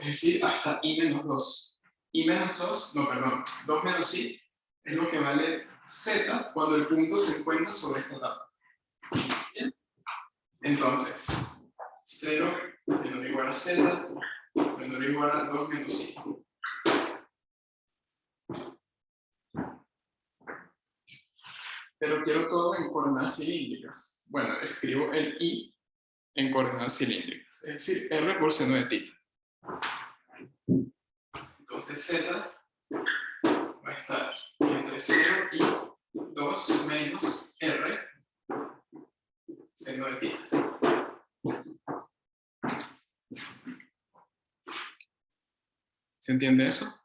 Es decir, hasta i menos 2. I menos 2, no, perdón, 2 menos i es lo que vale z cuando el punto se encuentra sobre esta tapa. ¿Bien? Entonces, 0 menor o igual a z menor o igual a 2 menos i. Pero quiero todo en coordenadas cilíndricas. Bueno, escribo el i en coordenadas cilíndricas. Es decir, r por seno de θ. Entonces z va a estar entre 0 y 2 menos r seno de θ. ¿Se entiende eso?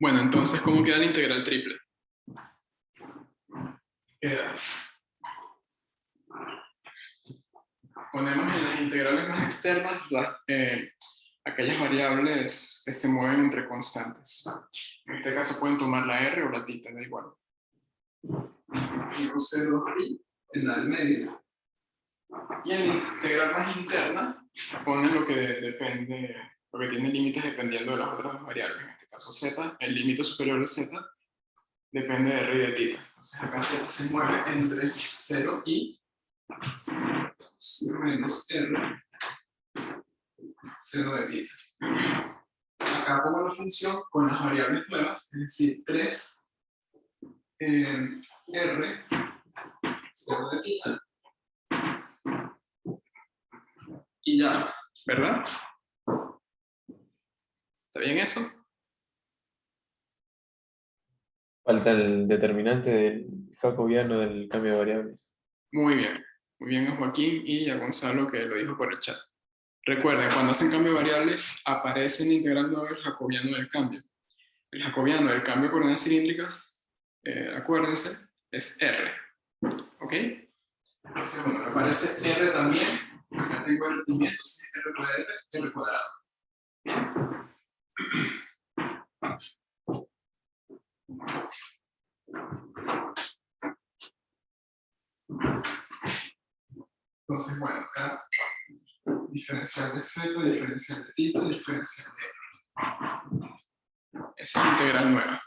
Bueno, entonces, ¿cómo queda la integral triple? Queda. Ponemos en las integrales más externas aquellas variables que se mueven entre constantes. En este caso pueden tomar la r o la θ, da igual. Y use 2pi en la del medio. Y en la integral más interna ponen lo que depende, lo que tiene límites dependiendo de las otras dos variables. En este caso z, el límite superior de z depende de r y de θ. Entonces acá z se mueve entre 0 y 2 menos r seno de θ. Acá pongo la función con las variables nuevas, es decir, 3 r seno de θ. Y ya, ¿verdad? ¿Está bien eso?
Falta el determinante del jacobiano del cambio de variables.
Muy bien a Joaquín y a Gonzalo que lo dijo por el chat. Recuerden, cuando hacen cambio de variables, aparece en la integral nueva el jacobiano del cambio. El jacobiano del cambio de coordenadas cilíndricas, acuérdense, es R. ¿Ok? Entonces, bueno, aparece R también. Acá tengo el movimiento, entonces R por R cuadrado. Bien. Entonces, bueno, acá diferencial de z, diferencial de θ, diferencial de r. Esa es la integral nueva.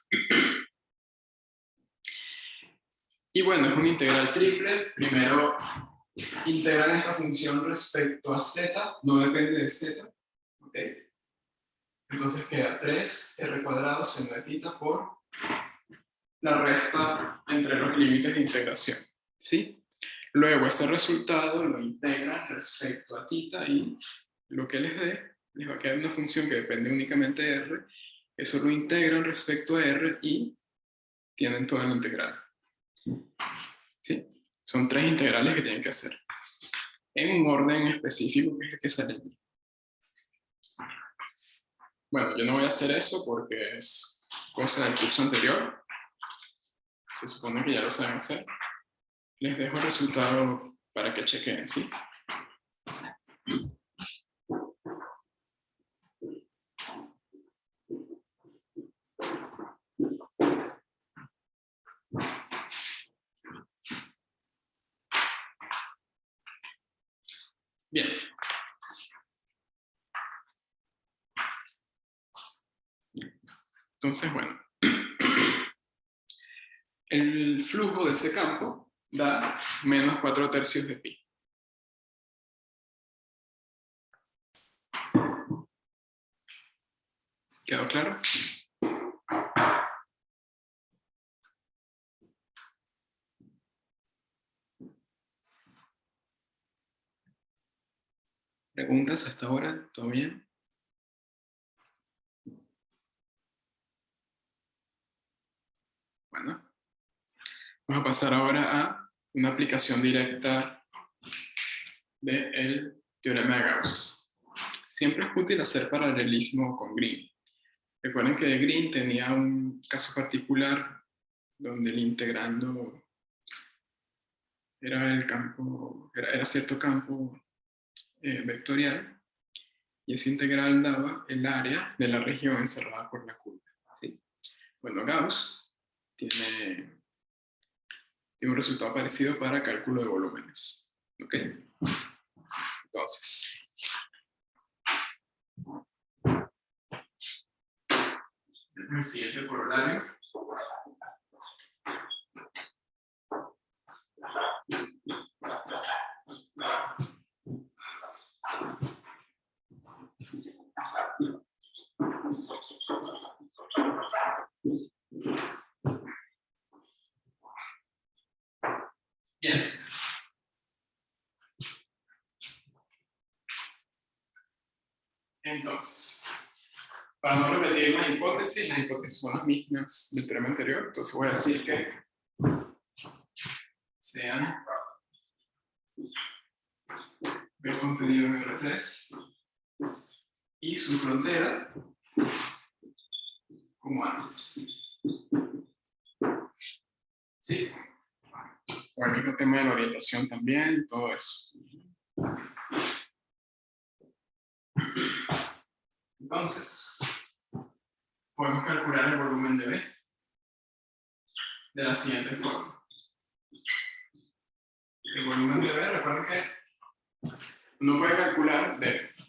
Y bueno, es una integral triple. Primero, integran esta función respecto a z, no depende de z. ¿Ok? Entonces queda 3r cuadrado seno de θ por la resta entre los límites de integración. ¿Sí? Luego ese resultado lo integran respecto a θ y lo que les dé, les va a quedar una función que depende únicamente de r. Eso lo integran respecto a r y tienen toda la integral. ¿Sí? Son 3 integrales que tienen que hacer. En un orden específico que es el que sale aquí. Bueno, yo no voy a hacer eso porque es cosa del curso anterior. Se supone que ya lo saben hacer. Les dejo el resultado para que chequen, ¿sí? Bien. Entonces, bueno, el flujo de ese campo da menos 4/3 de pi. ¿Quedó claro? ¿Preguntas hasta ahora? ¿Todo bien? Bueno, vamos a pasar ahora a una aplicación directa del teorema de Gauss. Siempre es útil hacer paralelismo con Green. Recuerden que Green tenía un caso particular donde el integrando era el campo, era cierto campo vectorial, y ese integral daba el área de la región encerrada por la curva. ¿Sí? Bueno, Gauss tiene un resultado parecido para cálculo de volúmenes. ¿Ok? Entonces, el siguiente corolario. Bien. Entonces, para no repetir las hipótesis son las mismas del teorema anterior, entonces voy a decir que sean B contenido en R3 y su frontera como antes. ¿Sí? O el mismo tema de la orientación también, todo eso. Entonces, podemos calcular el volumen de B de la siguiente forma. El volumen de B, recuerden que uno puede calcular,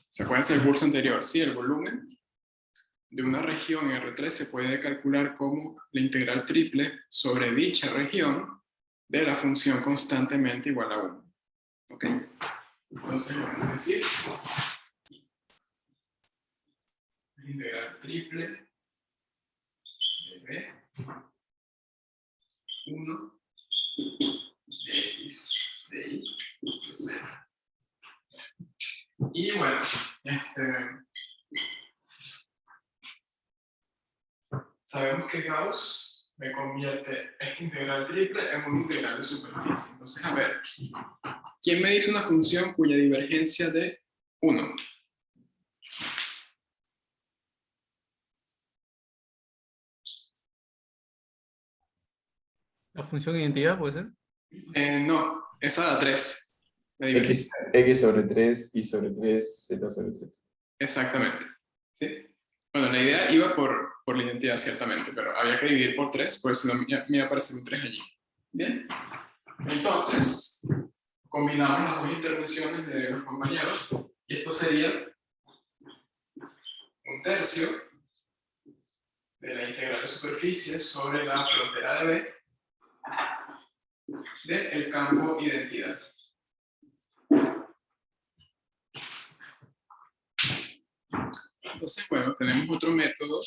¿se acuerdan del curso anterior? Sí, el volumen de una región en R3 se puede calcular como la integral triple sobre dicha región de la función constantemente igual a 1. ¿Ok? Entonces, vamos a decir la integral triple de B 1 de X de Y de Z. Y bueno, sabemos que Gauss me convierte esta integral triple en una integral de superficie. Entonces, a ver, ¿quién me dice una función cuya divergencia de 1?
¿La función de identidad puede ser?
No, esa da 3. La divergencia.
X sobre 3, Y sobre 3, Z sobre 3.
Exactamente. ¿Sí? Bueno, la idea iba por la identidad, ciertamente, pero había que dividir por 3, porque si no me iba a aparecer un 3 allí. Bien. Entonces, combinamos las dos intervenciones de los compañeros, y esto sería 1/3 de la integral de superficie sobre la frontera de B del campo identidad. Entonces, bueno, tenemos otro método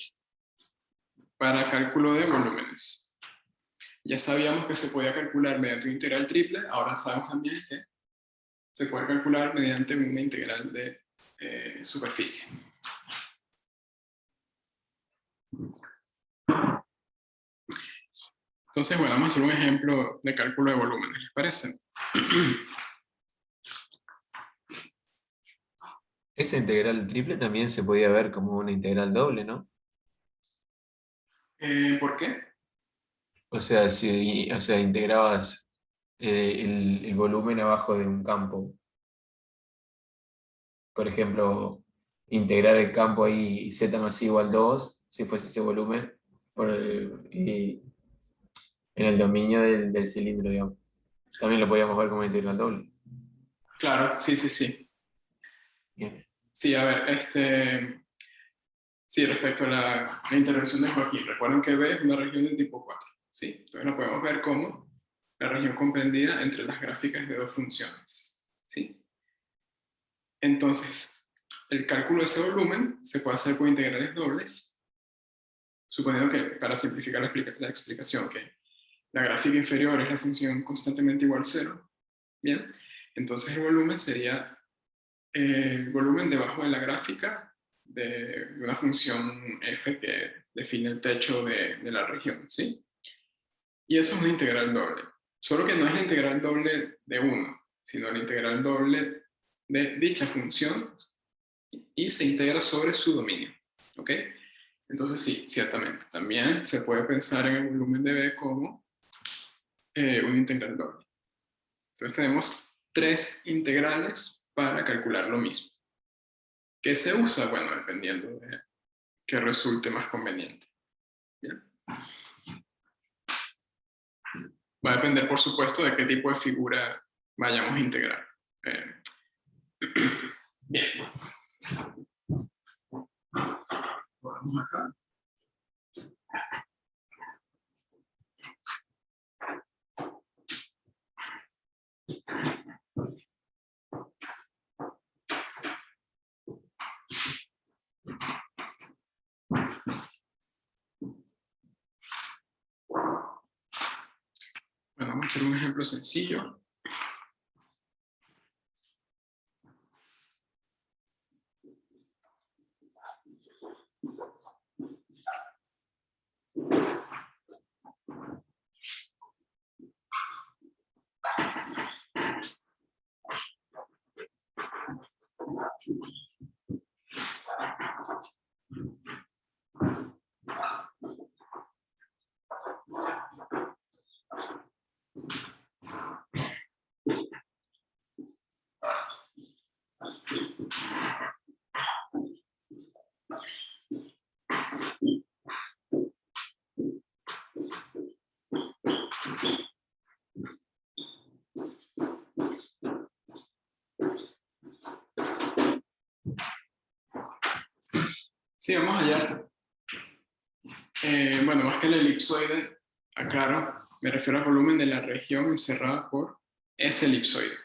para cálculo de volúmenes. Ya sabíamos que se podía calcular mediante una integral triple, ahora sabemos también que se puede calcular mediante una integral de superficie. Entonces, bueno, vamos a hacer un ejemplo de cálculo de volúmenes, ¿les parece?
Esa integral triple también se podía ver como una integral doble, ¿no?
¿Por qué?
O sea, integrabas el volumen abajo de un campo. Por ejemplo, integrar el campo ahí z más i igual 2, si fuese ese volumen, y en el dominio del cilindro, digamos. También lo podíamos ver como integral doble.
Claro, sí, sí, sí.
Bien.
Sí, a ver, sí, respecto a la intervención de Joaquín, recuerden que B es una región de tipo 4, ¿sí? Entonces lo podemos ver como la región comprendida entre las gráficas de dos funciones, ¿sí? Entonces, el cálculo de ese volumen se puede hacer con integrales dobles, suponiendo que, para simplificar la explicación, que la gráfica inferior es la función constantemente igual a 0, ¿bien? Entonces el volumen sería el volumen debajo de la gráfica de una función f que define el techo de la región, ¿sí? Y eso es una integral doble. Solo que no es la integral doble de 1, sino la integral doble de dicha función y se integra sobre su dominio, ¿ok? Entonces sí, ciertamente. También se puede pensar en el volumen de B como una integral doble. Entonces tenemos tres integrales para calcular lo mismo. ¿Qué se usa? Bueno, dependiendo de qué resulte más conveniente. ¿Bien? Va a depender, por supuesto, de qué tipo de figura vayamos a integrar. Bien. Vamos acá. Bueno, vamos a hacer un ejemplo sencillo. Sí, vamos allá. Bueno, más que el elipsoide, aclaro, me refiero al volumen de la región encerrada por ese elipsoide.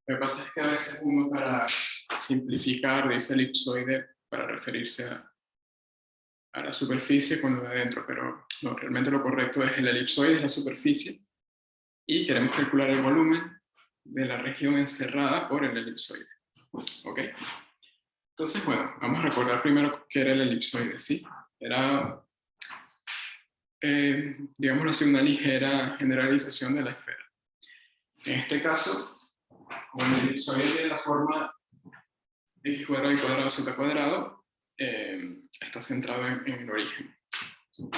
Lo que pasa es que a veces uno, para simplificar, dice elipsoide para referirse a la superficie con lo de adentro, pero no, realmente lo correcto es el elipsoide, es la superficie, y queremos calcular el volumen de la región encerrada por el elipsoide. ¿Ok? Entonces, bueno, vamos a recordar primero qué era el elipsoide, ¿sí? Era, digámoslo así, una ligera generalización de la esfera. En este caso, como el elipsoide tiene la forma x cuadrado y cuadrado z cuadrado, está centrado en el origen. ¿Sí?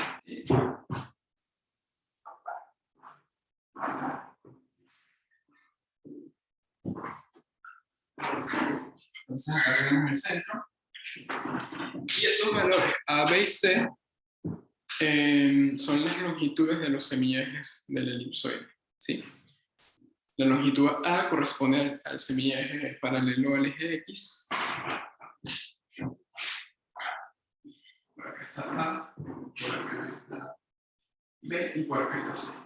Entonces acá tenemos el centro. Y esos valores A, B y C son las longitudes de los semiejes del elipsoide, ¿sí? La longitud A corresponde al semieje paralelo al eje X. Por acá está A, por acá está B y por acá está C.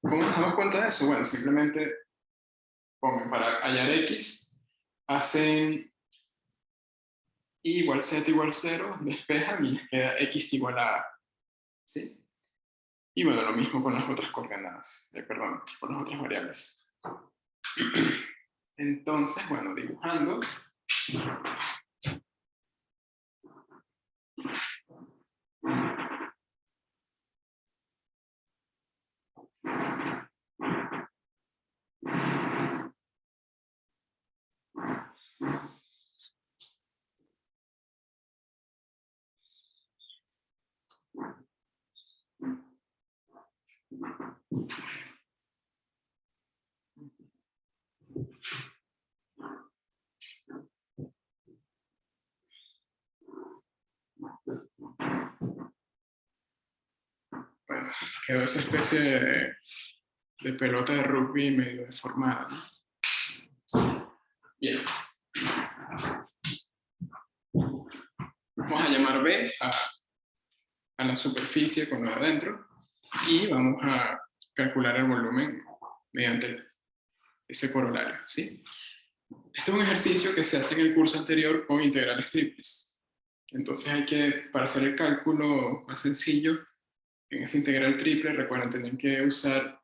¿Cómo nos damos cuenta de eso? Bueno, simplemente pongan para hallar X, hacen Y igual Z igual 0, despejan y les queda X igual a A. ¿Sí? Y bueno, lo mismo con las otras coordenadas, perdón, con las otras variables. Entonces, bueno, dibujando. Bueno, quedó esa especie de pelota de rugby medio deformada, ¿no? Bien. Vamos a llamar B a la superficie con lo de adentro y vamos a calcular el volumen mediante ese corolario, ¿sí? Este es un ejercicio que se hace en el curso anterior con integrales triples. Entonces hay que, para hacer el cálculo más sencillo, en esa integral triple, recuerden, tienen que usar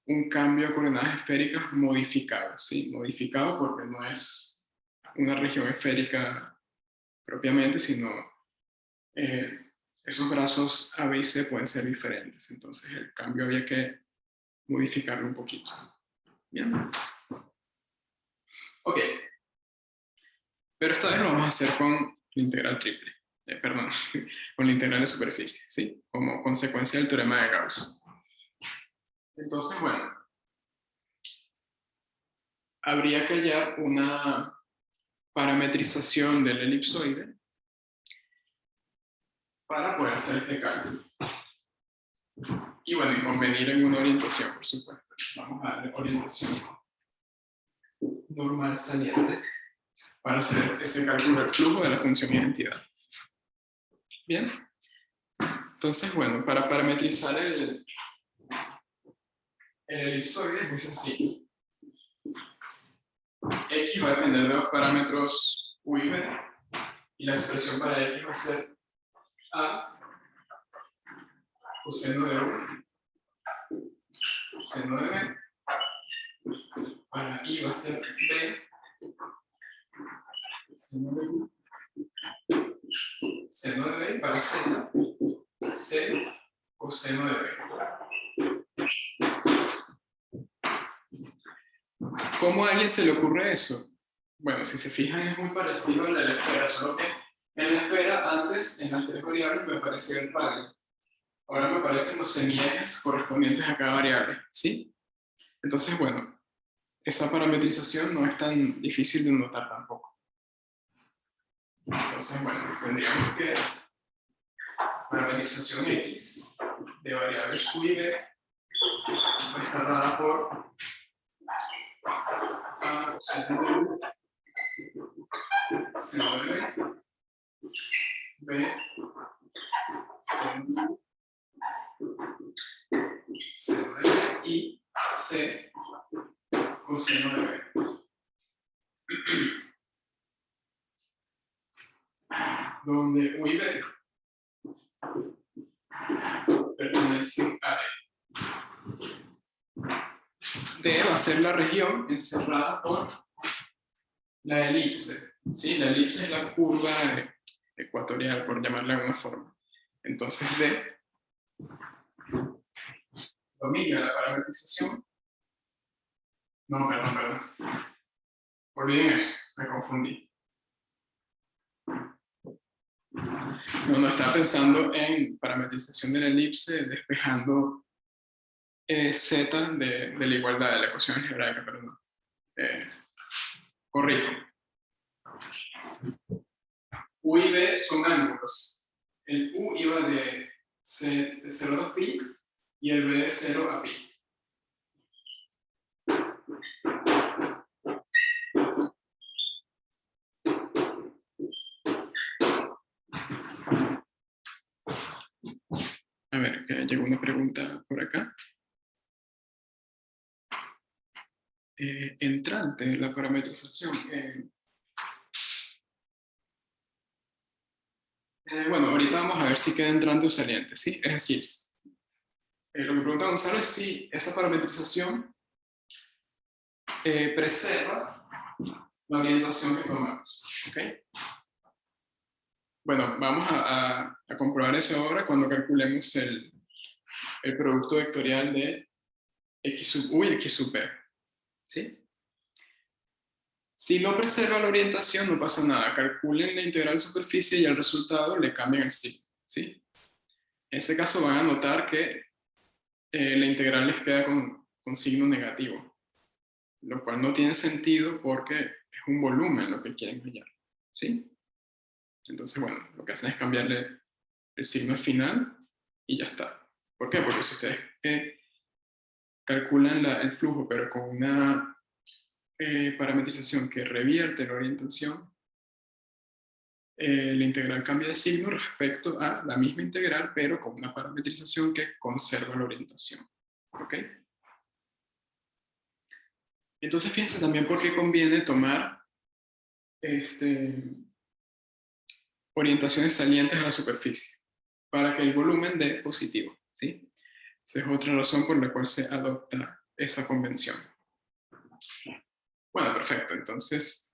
un cambio de coordenadas esféricas modificado, ¿sí? Modificado porque no es una región esférica propiamente, sino esos brazos A, B y C pueden ser diferentes. Entonces el cambio había que modificarlo un poquito. Bien. Ok. Pero esta vez lo vamos a hacer con la integral triple. Perdón, con la integral de superficie, ¿sí? Como consecuencia del teorema de Gauss. Entonces, bueno, habría que hallar una parametrización del elipsoide para poder hacer este cálculo. Y bueno, y convenir en una orientación, por supuesto. Vamos a darle orientación normal saliente para hacer ese cálculo del flujo de la función identidad. Bien. Entonces, bueno, para parametrizar el elipsoide es muy sencillo. X va a depender de dos parámetros U y B, y la expresión para X va a ser A coseno de U, seno de B. Para Y va a ser B, seno de U, seno de B. Para Z, C, coseno de B. ¿Cómo a alguien se le ocurre eso? Bueno, si se fijan es muy parecido a la esfera, solo que en la esfera antes, en las tres variables, me aparecía el radio. Ahora me aparecen los semiejes correspondientes a cada variable, ¿sí? Entonces, bueno, esa parametrización no es tan difícil de notar tampoco. Entonces, bueno, tendríamos que parametrización X de variables U y B va a estar dada por A coseno de U, seno de B, B, seno de U, seno de B y C, coseno de B. Donde U y B pertenecen a E. D va a ser la región encerrada por la elipse, ¿sí? La elipse es la curva ecuatorial, por llamarla de alguna forma. Entonces D domina la parametrización. No, perdón. Olviden eso, me confundí. No, estaba pensando en parametrización de la elipse despejando Z de la igualdad de la ecuación algebraica, perdón. Corrijo. U y B son ángulos. El U iba de 0 a pi y el B de 0 a pi. A ver, que llegó una pregunta por acá. Entrante, la parametrización. Bueno, ahorita vamos a ver si queda entrante o saliente, ¿sí? Es así. Lo que pregunta Gonzalo es si esa parametrización preserva la orientación que tomamos, ¿ok? Bueno, vamos a comprobar eso ahora cuando calculemos el producto vectorial de X sub U y X sub B, ¿sí? Si no preserva la orientación, no pasa nada. Calculen la integral de superficie y al resultado le cambian el signo, ¿sí? En este caso van a notar que la integral les queda con signo negativo, lo cual no tiene sentido porque es un volumen lo que quieren hallar, ¿sí? Entonces, bueno, lo que hacen es cambiarle el signo al final y ya está. ¿Por qué? Porque si ustedes calculan el flujo, pero con una parametrización que revierte la orientación, la integral cambia de signo respecto a la misma integral, pero con una parametrización que conserva la orientación. ¿Ok? Entonces, fíjense también por qué conviene tomar orientaciones salientes a la superficie, para que el volumen dé positivo, ¿sí? Esa es otra razón por la cual se adopta esa convención. Bueno, perfecto. Entonces,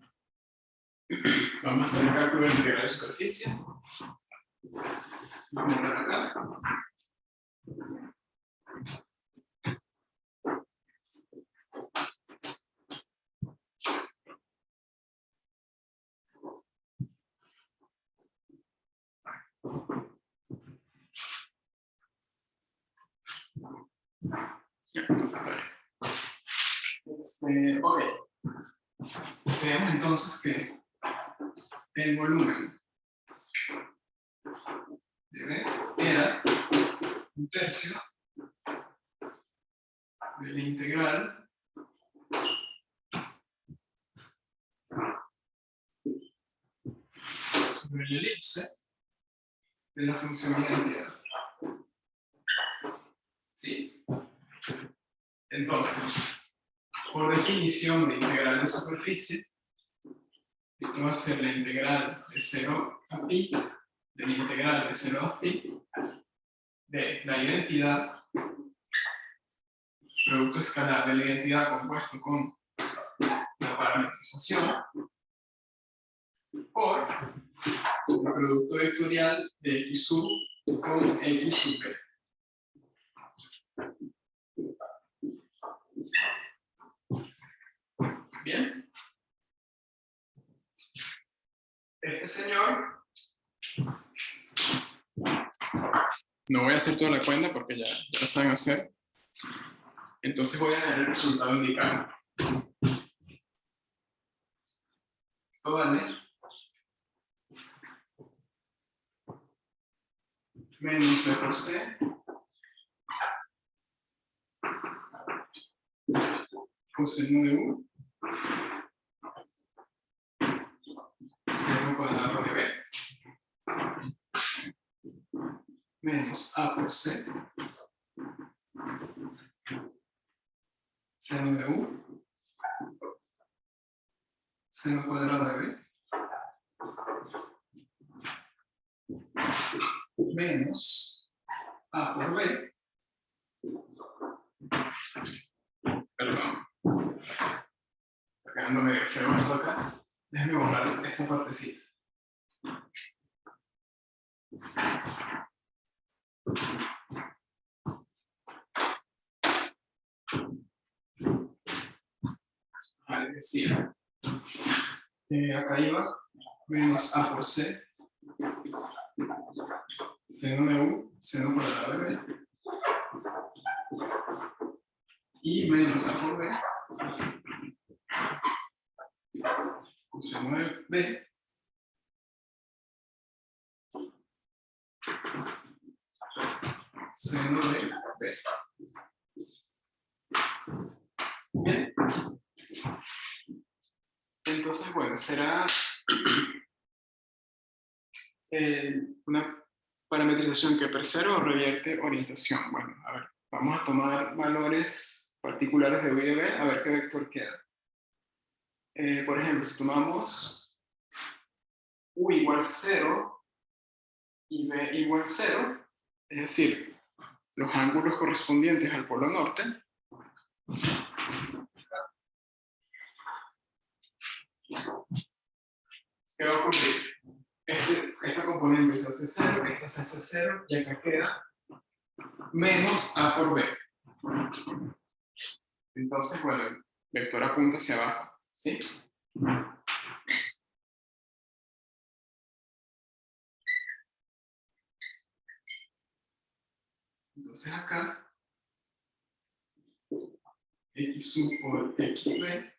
vamos a hacer el cálculo de la integral de superficie. Vamos a meter acá. Ok. Veamos entonces que el volumen de B era 1/3 de la integral sobre la elipse de la función identidad. ¿Sí? Entonces, por definición de integral de superficie, esto va a ser la integral de 0 a pi, de la integral de 0 a pi, de la identidad, producto escalar de la identidad compuesto con la parametrización, por el producto vectorial de x sub con x sub b. Bien. Este señor, no voy a hacer toda la cuenta porque ya la saben hacer. Entonces voy a dar el resultado indicado. Esto vale menos b por c coseno de u seno cuadrado de b menos a por c seno de u seno cuadrado de b menos a por b, perdón, está quedando medio feo esto acá, déjenme borrar esta partecita. Vale, decir, acá iba menos a por c seno de u seno cuadrado de b y menos a por b coseno de b seno de b. Bien. Entonces, bueno, será una parametrización que preserva o revierte orientación. Bueno, a ver, vamos a tomar valores particulares de u y de b, a ver qué vector queda. Por ejemplo, si tomamos u igual 0 y b igual 0, es decir, los ángulos correspondientes al polo norte, ¿qué va a ocurrir? Esta componente se hace 0, esta se hace 0, y acá queda menos a por b. Entonces, bueno, el vector apunta hacia abajo, ¿sí? Entonces acá, x1 por xb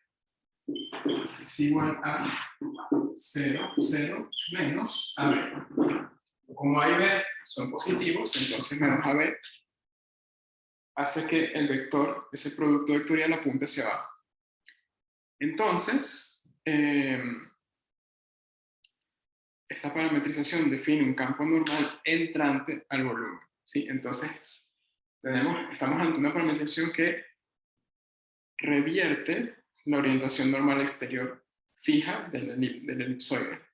es igual a 0, 0, menos AB. Como A y B son positivos, entonces menos AB hace que el vector, ese producto vectorial, apunte hacia abajo. Entonces, esta parametrización define un campo normal entrante al volumen, ¿sí? Entonces, estamos ante una parametrización que revierte la orientación normal exterior fija del elipsoide.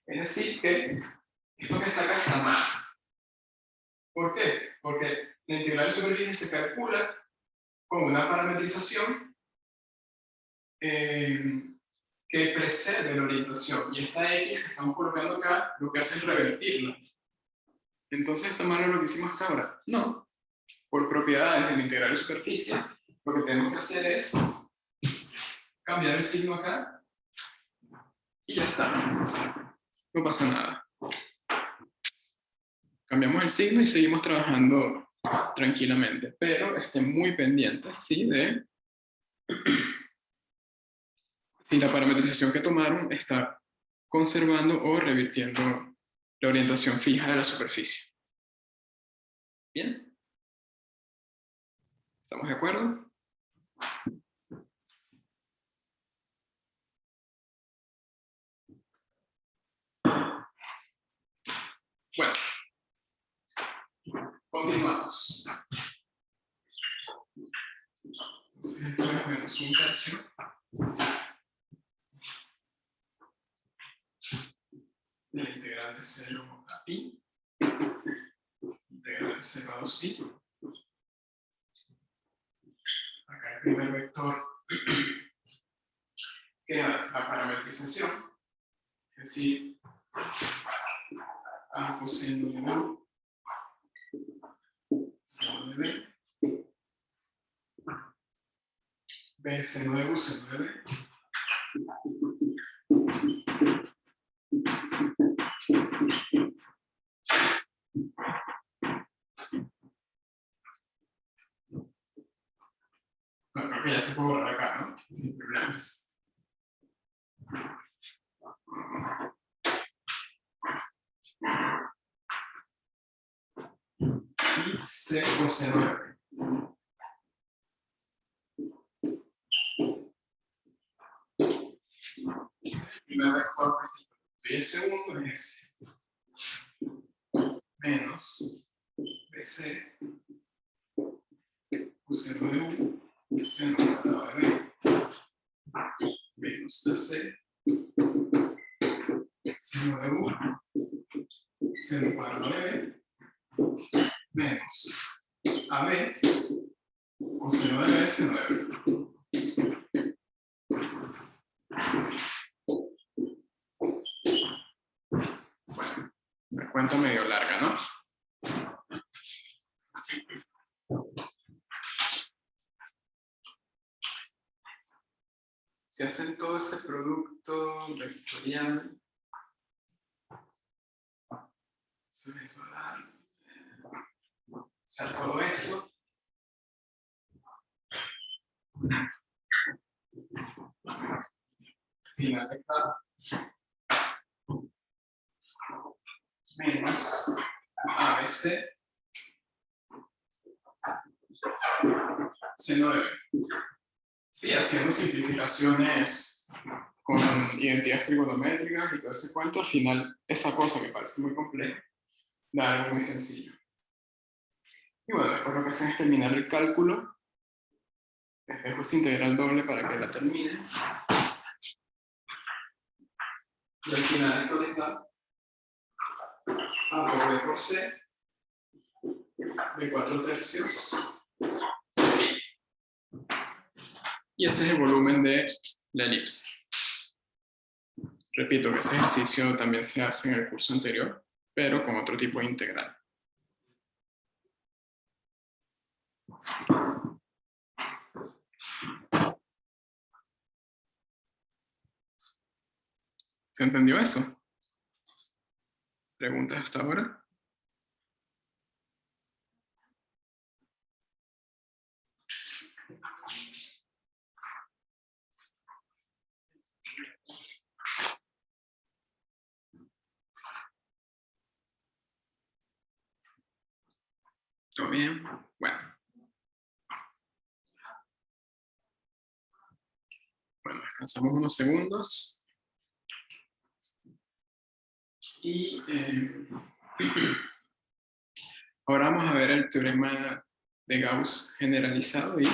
Es decir, que esto que está acá está mal. ¿Por qué? Porque la integral de superficie se calcula con una parametrización que preserve la orientación. Y esta X que estamos colocando acá, lo que hace es revertirla. Entonces, ¿está malo lo que hicimos hasta ahora? No. Por propiedades de la integral de superficie, lo que tenemos que hacer es cambiar el signo acá y ya está. No pasa nada. Cambiamos el signo y seguimos trabajando tranquilamente, pero estén muy pendientes, ¿sí? De si la parametrización que tomaron está conservando o revirtiendo la orientación fija de la superficie. ¿Bien? ¿Estamos de acuerdo? Bueno, continuamos. Entonces, esto es menos un tercio. De la integral de 0 a pi. Integral de 0 a 2pi. Acá el primer vector queda la parametrización. Es decir, A coseno de U, seno de B, B seno de U, seno de B. Bueno, creo que ya se puede borrar acá, ¿no? Sin problemas. Y C coseno de B. El primer vector y el segundo es S menos BC coseno de U seno cuadrado de B menos AC seno de U seno cuadrado de B menos AB coseno de B seno de B. Bueno, la cuenta medio larga, ¿no? Si hacen todo ese producto vectorial, eso les va a dar, o sea, todo esto, final de cada menos ABC seno de B. Sí, haciendo simplificaciones con identidades trigonométricas y todo ese cuento, al final esa cosa que parece muy compleja da algo muy sencillo. Y bueno, después lo que hacen es terminar el cálculo. Les dejo esa integral doble para que la termine. Y al final esto les da A por B por C de 4 tercios. Y ese es el volumen de la elipse. Repito que ese ejercicio también se hace en el curso anterior, pero con otro tipo de integral. ¿Se entendió eso? ¿Preguntas hasta ahora? ¿Todo bien? Bueno. Bueno, descansamos unos segundos. Y ahora vamos a ver el teorema de Gauss generalizado y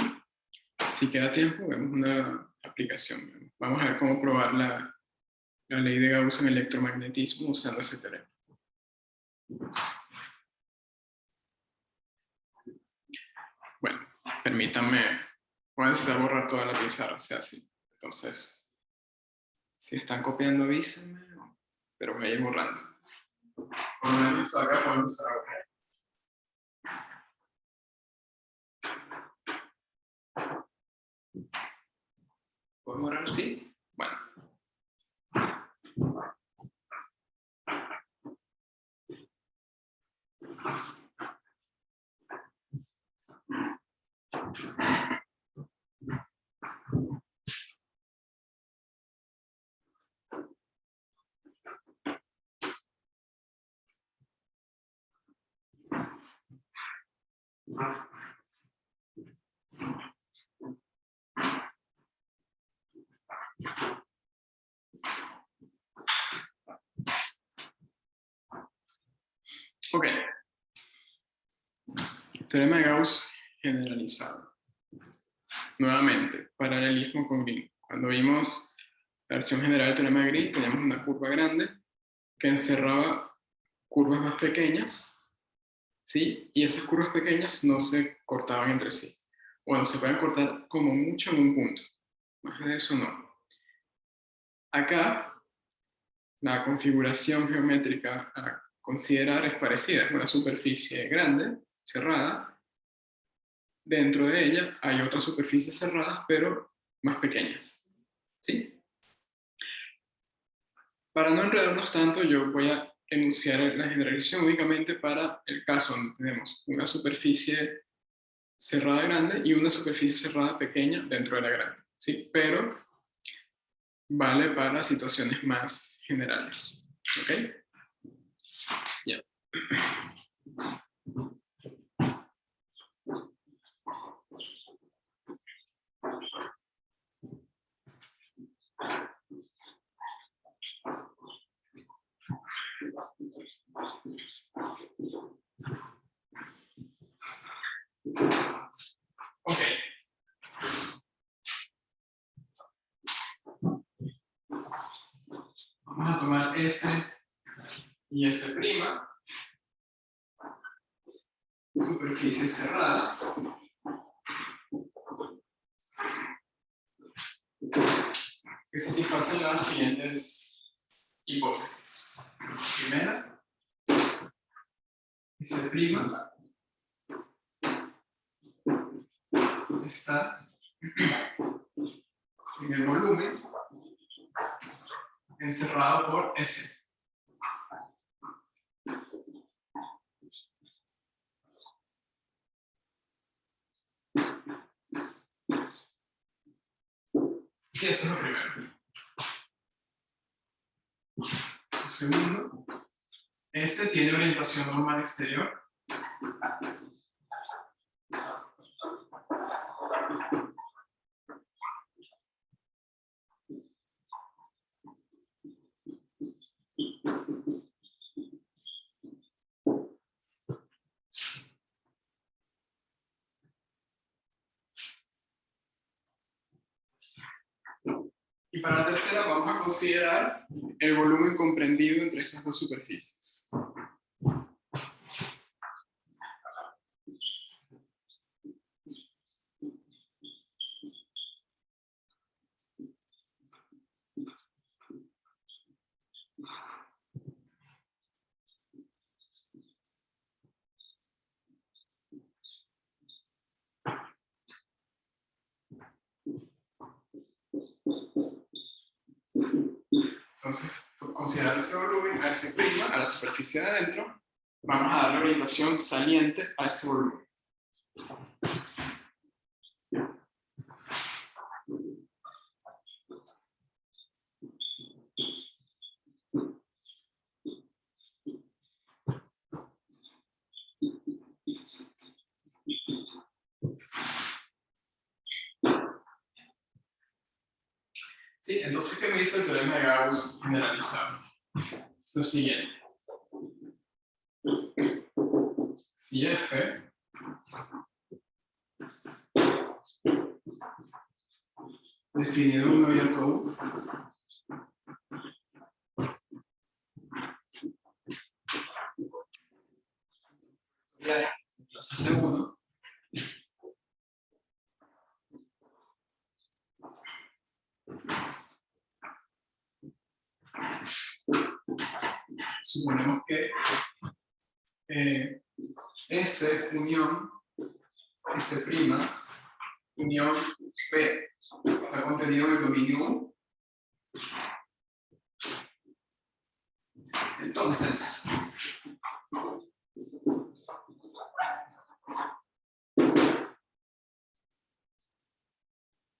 si queda tiempo vemos una aplicación. Vamos a ver cómo probar la ley de Gauss en electromagnetismo usando ese teorema. Bueno, permítanme, voy a necesitar borrar toda la pizarra, o sea, así. Entonces, si están copiando avísenme, pero voy a ir borrando. Por lo menos esto acá puedo empezar a borrar. ¿Puedo borrar? Sí. Bueno. Ok. Teorema de Gauss generalizado. Nuevamente, paralelismo con Green. Cuando vimos la versión general del teorema de Green, teníamos una curva grande que encerraba curvas más pequeñas, ¿sí? Y esas curvas pequeñas no se cortaban entre sí. Bueno, se pueden cortar como mucho en un punto. Más de eso no. Acá, la configuración geométrica a considerar es parecida. Es una superficie grande, cerrada. Dentro de ella hay otras superficies cerradas, pero más pequeñas. ¿Sí? Para no enredarnos tanto, yo voy a enunciar la generalización únicamente para el caso donde tenemos una superficie cerrada grande y una superficie cerrada pequeña dentro de la grande. ¿Sí? Pero vale para situaciones más generales. ¿Ok? Ya. Ok. Vamos a tomar S y S', superficies cerradas, que satisfacen las siguientes hipótesis. Primera, S' está en el volumen encerrado por S. Y eso es lo primero. Lo segundo, S tiene orientación normal exterior. Y para la tercera vamos a considerar el volumen comprendido entre esas dos superficies. Entonces, considerar ese volumen a S', a la superficie de adentro, vamos a darle orientación saliente a ese volumen. ¿Sí? Entonces, ¿qué me dice el teorema de Gauss generalizado? Lo siguiente. Si F definido en un abierto U clase C1 suponemos que S unión S' unión B está contenido en el dominio U. Entonces,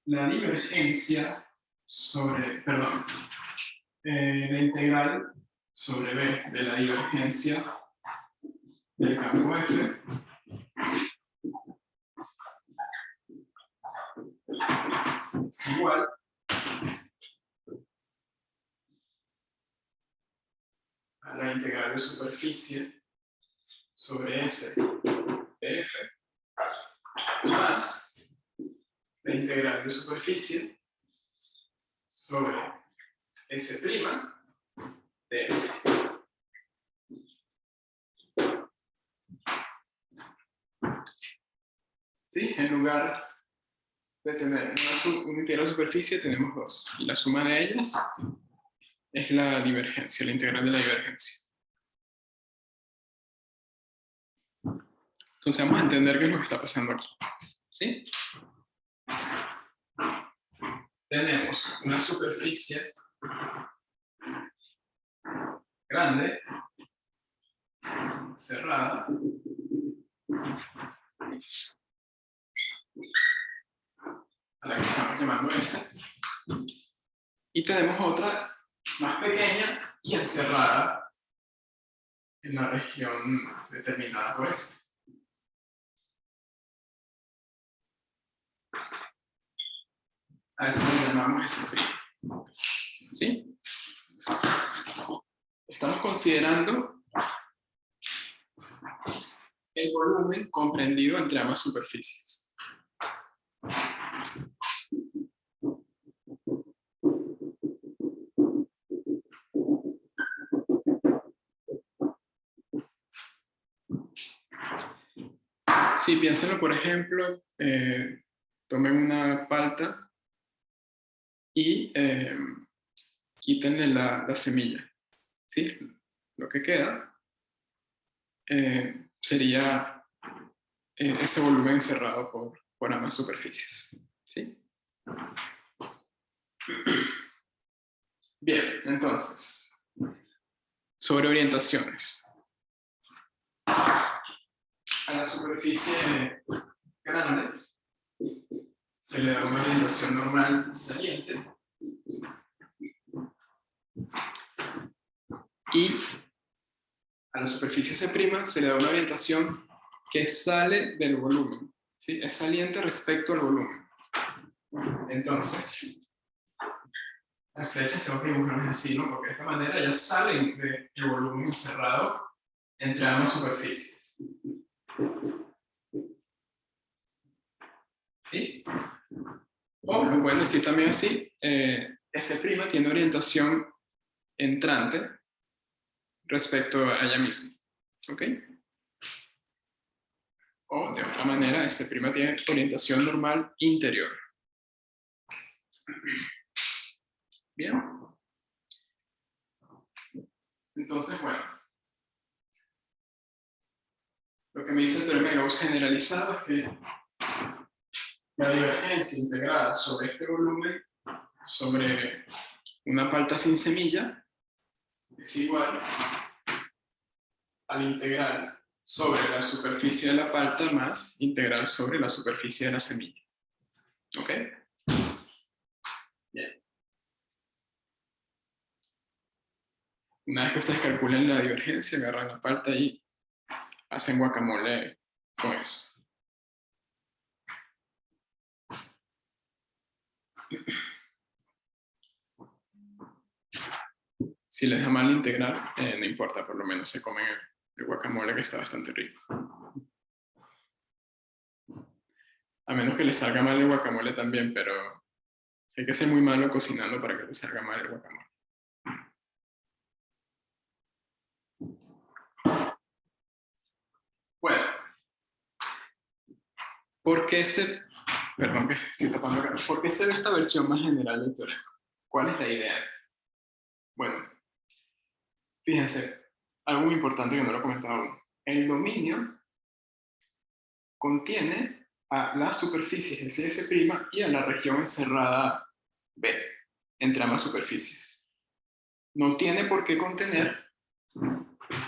la divergencia sobre, perdón, la integral sobre B de la divergencia del campo F es igual a la integral de superficie sobre S de F más la integral de superficie sobre S' de F. ¿Sí? En lugar de tener una integral de superficie, tenemos dos. Y la suma de ellas es la divergencia, la integral de la divergencia. Entonces vamos a entender qué es lo que está pasando aquí. ¿Sí? Tenemos una superficie grande, cerrada, a la que estamos llamando S, y tenemos otra más pequeña y encerrada en la región determinada por S. A eso le llamamos S'. ¿Sí? Estamos considerando el volumen comprendido entre ambas superficies. Sí, piénsenlo, por ejemplo, tomen una palta y quítenle la semilla. ¿Sí? Lo que queda sería ese volumen encerrado por ambas superficies. ¿Sí? Bien, entonces, sobre orientaciones. A la superficie grande se le da una orientación normal saliente y a la superficie C' se le da una orientación que sale del volumen, ¿sí? Es saliente respecto al volumen. Entonces, las flechas tengo que dibujarlas así, ¿no? Porque de esta manera ya salen del volumen encerrado entre ambas superficies. ¿Sí? O lo pueden decir también así, S' tiene orientación entrante respecto a ella misma. ¿Ok? O de otra manera, S' tiene orientación normal interior. Bien. Entonces, bueno. Lo que me dice el teorema de Gauss generalizado es que la divergencia integrada sobre este volumen, sobre una palta sin semilla, es igual a la integral sobre la superficie de la palta más integral sobre la superficie de la semilla. ¿Ok? Bien. Una vez que ustedes calculen la divergencia, agarran la palta y hacen guacamole con eso. Si les da mal la integral, no importa, por lo menos se comen el guacamole, que está bastante rico. A menos que les salga mal el guacamole también, pero hay que ser muy malo cocinando para que les salga mal el guacamole. Bueno, ¿por qué perdón que estoy tapando acá. ¿Por qué se ve esta versión más general del teorema? ¿Cuál es la idea? Bueno, fíjense, algo muy importante que no lo he comentado aún. El dominio contiene a las superficies del CS' y a la región encerrada B, entre ambas superficies. No tiene por qué contener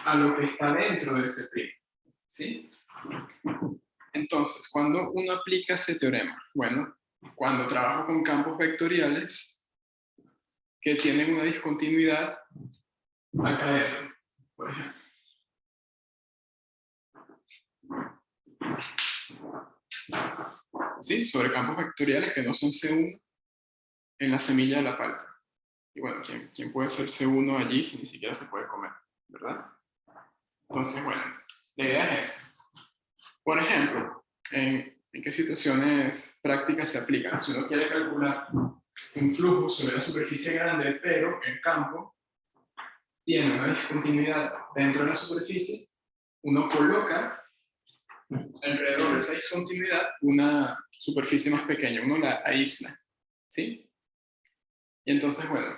a lo que está dentro de ese', ¿sí? Entonces, cuando uno aplica ese teorema, bueno, cuando trabajo con campos vectoriales que tienen una discontinuidad acá adentro, por ejemplo. ¿Sí? Sobre campos vectoriales que no son C1 en la semilla de la palta. Y bueno, ¿quién puede ser C1 allí si ni siquiera se puede comer? ¿Verdad? Entonces, bueno, la idea es esa. Por ejemplo, ¿en qué situaciones prácticas se aplican? Si uno quiere calcular un flujo sobre una superficie grande, pero el campo tiene una discontinuidad dentro de la superficie, uno coloca alrededor de esa discontinuidad una superficie más pequeña, uno la aísla, ¿sí? Y entonces, bueno,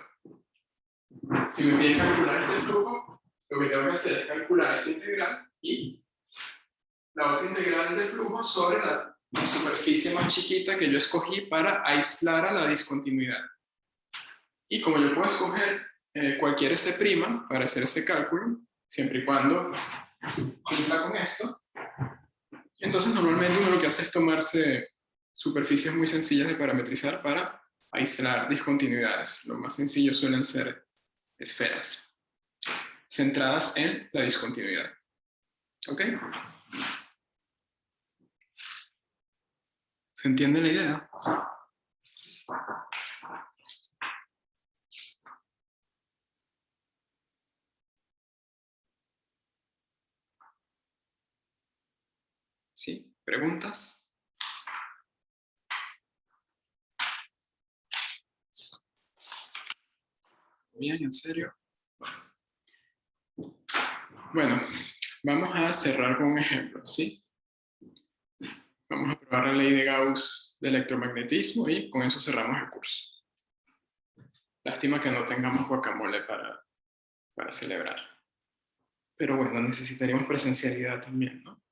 si me piden calcular este flujo, lo que tengo que hacer es calcular esta integral y la otra integral de flujo sobre la superficie más chiquita que yo escogí para aislar a la discontinuidad. Y como yo puedo escoger cualquier S' para hacer ese cálculo, siempre y cuando cumpla con esto, entonces normalmente uno lo que hace es tomarse superficies muy sencillas de parametrizar para aislar discontinuidades. Lo más sencillo suelen ser esferas centradas en la discontinuidad. ¿Ok? ¿Se entiende la idea? ¿Sí? ¿Preguntas? Bien, ¿en serio? Bueno, vamos a cerrar con un ejemplo, ¿sí? Vamos a probar la ley de Gauss de electromagnetismo y con eso cerramos el curso. Lástima que no tengamos guacamole para celebrar. Pero bueno, necesitaríamos presencialidad también, ¿no?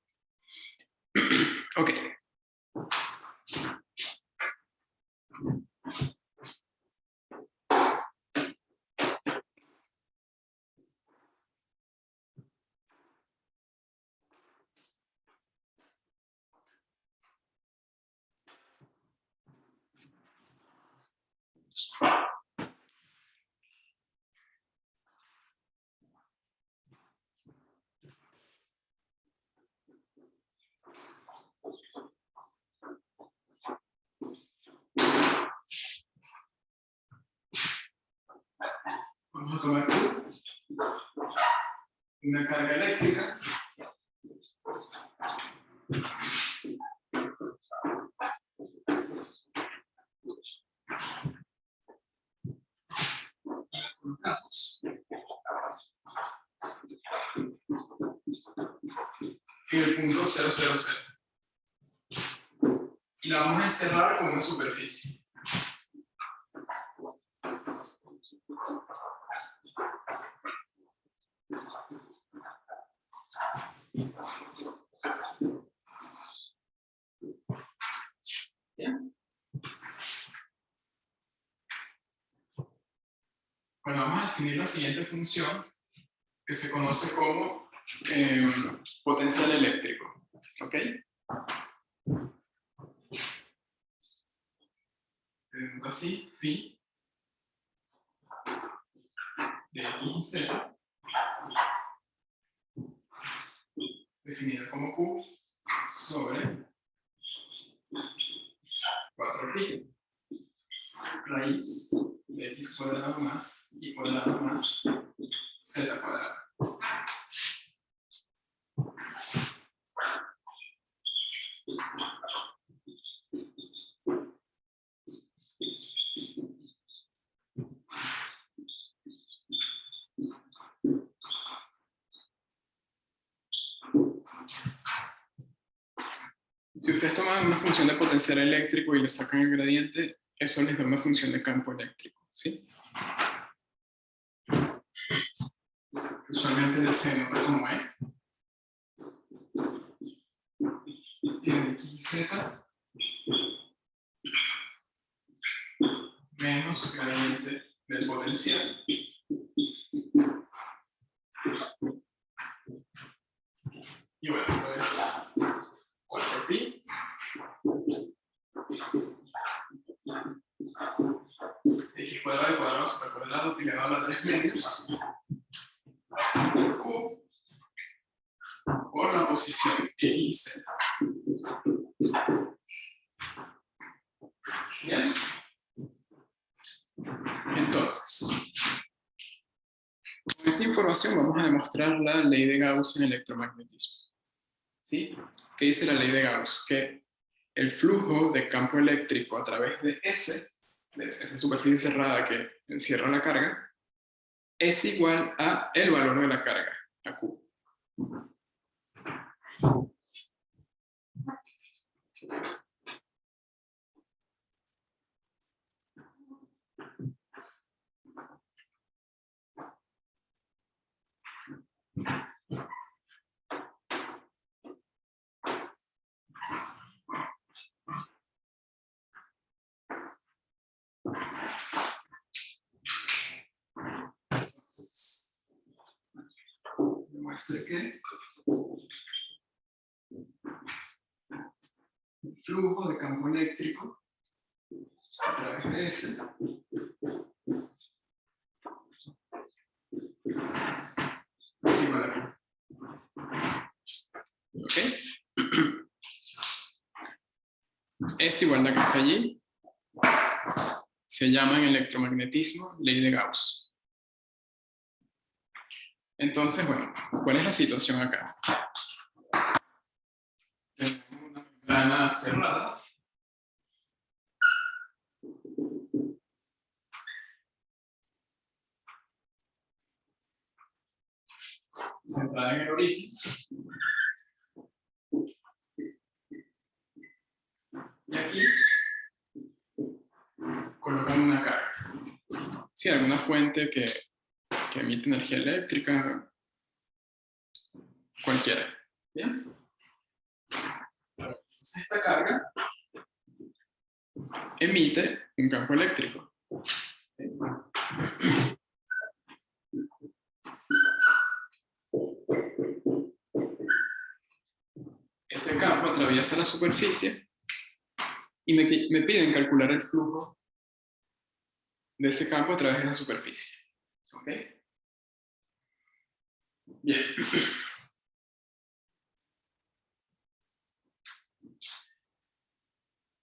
Ok. Vamos a tomar una carga eléctrica. Colocamos en el punto 000. Y la vamos a encerrar con una superficie. ¿Bien? Bueno, vamos a definir la siguiente función que se conoce como potencial eléctrico. ¿Ok? Se denota así, phi de x y z, definida como Q sobre 4pi raíz de x cuadrado más y cuadrado más z cuadrado. Si ustedes toman una función de potencial eléctrico y le sacan el gradiente, eso les da una función de campo eléctrico, ¿sí? Usualmente se nota como E. Y de x y z menos gradiente del potencial. Y bueno, entonces 4pi x cuadrado y cuadrado z cuadrado elevado a la 3 medios q por la posición x y z. Bien. Entonces, con esta información vamos a demostrar la ley de Gauss en electromagnetismo. ¿Sí? ¿Qué dice la ley de Gauss? Que el flujo de campo eléctrico a través de esa superficie cerrada que encierra la carga, es igual a el valor de la carga, a Q. Entonces, demuestre que el flujo de campo eléctrico a través de S es igual a Q. ¿Ok? Esa igualdad que está allí se llama en electromagnetismo ley de Gauss. Entonces, bueno, ¿cuál es la situación acá? Tenemos una membrana cerrada. Centrada en el origen. Y aquí colocan una carga. Sí, alguna fuente que emite energía eléctrica, cualquiera. ¿Bien? Entonces esta carga emite un campo eléctrico. Ese campo atraviesa la superficie y me piden calcular el flujo de ese campo a través de esa superficie. ¿Ok? Bien.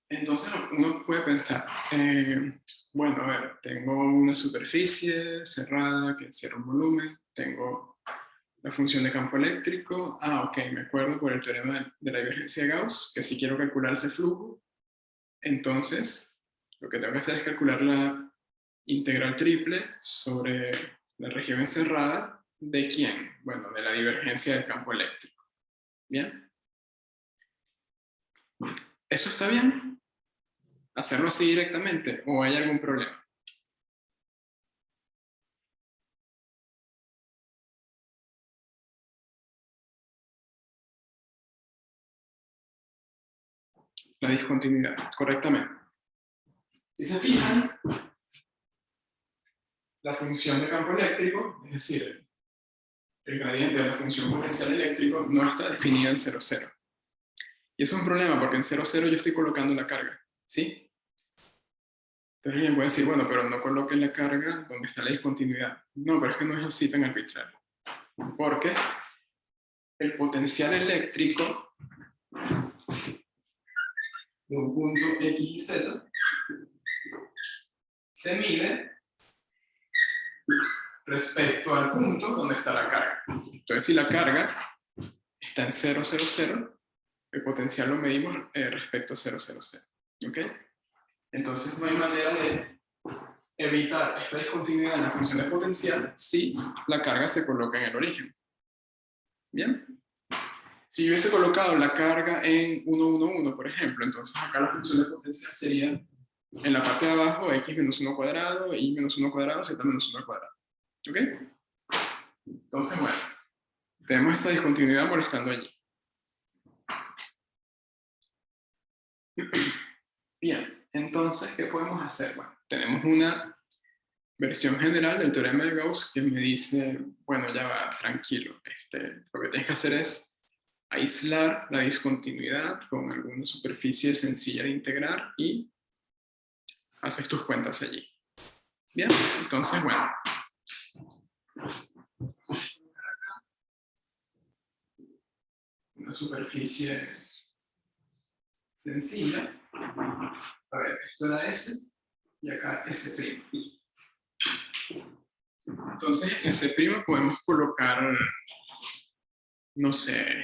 Entonces uno puede pensar, bueno, a ver, tengo una superficie cerrada que encierra un volumen, tengo la función de campo eléctrico, ok, me acuerdo por el teorema de la divergencia de Gauss, que si quiero calcular ese flujo, entonces lo que tengo que hacer es calcular la integral triple sobre la región encerrada, ¿de quién? Bueno, de la divergencia del campo eléctrico. ¿Bien? ¿Eso está bien? ¿Hacerlo así directamente o hay algún problema? La discontinuidad, correctamente. Si se fijan, la función de campo eléctrico, es decir, el gradiente de la función potencial eléctrico, no está definida en 0,0. Y eso es un problema porque en 0,0 yo estoy colocando la carga, ¿sí? Entonces alguien puede decir, bueno, pero no coloquen la carga donde está la discontinuidad. No, pero es que no es así tan arbitrario. Porque el potencial eléctrico de un punto X y Z se mide respecto al punto donde está la carga. Entonces, si la carga está en 0, 0, 0, el potencial lo medimos respecto a 0, 0, 0. ¿Ok? Entonces, no hay manera de evitar esta discontinuidad en la función de potencial si la carga se coloca en el origen. ¿Bien? Si yo hubiese colocado la carga en 1, 1, 1, por ejemplo, entonces acá la función de potencial sería en la parte de abajo x menos 1 cuadrado, y menos 1 cuadrado, z menos 1 cuadrado. ¿Ok? Entonces, bueno, tenemos esa discontinuidad molestando allí. Bien, entonces, ¿qué podemos hacer? Bueno, tenemos una versión general del teorema de Gauss que me dice, bueno, ya va, tranquilo, lo que tienes que hacer es aislar la discontinuidad con alguna superficie sencilla de integrar y haces tus cuentas allí. Bien, entonces, bueno. Una superficie sencilla. A ver, esto era S y acá S'. Entonces, en S' podemos colocar, no sé,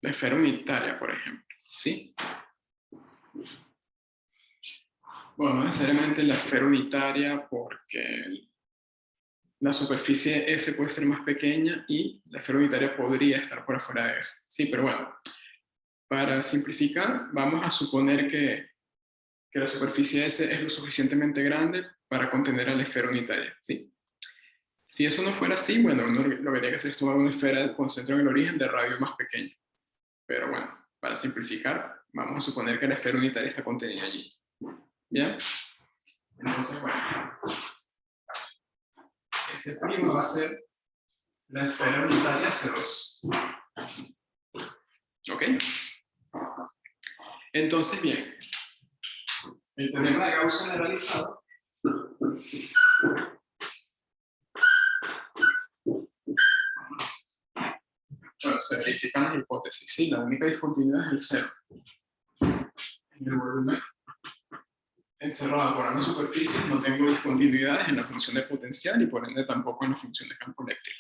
la esfera unitaria, por ejemplo, ¿sí? Bueno, no necesariamente la esfera unitaria porque la superficie S puede ser más pequeña y la esfera unitaria podría estar por afuera de S. Sí, pero bueno, para simplificar, vamos a suponer que la superficie S es lo suficientemente grande para contener a la esfera unitaria, ¿sí? Si eso no fuera así, bueno, uno lo que habría que hacer es tomar una esfera con centro en el origen de radio más pequeño. Pero bueno, para simplificar, vamos a suponer que la esfera unitaria está contenida allí. ¿Bien? Entonces, bueno, ese primo va a ser la esfera unitaria C2. ¿Ok? Entonces, bien, el teorema de Gauss generalizado bueno, se verifican las hipótesis. Sí, la única discontinuidad es el cero. En el volumen encerrado por una superficie no tengo discontinuidades en la función de potencial y por ende tampoco en la función de campo eléctrico.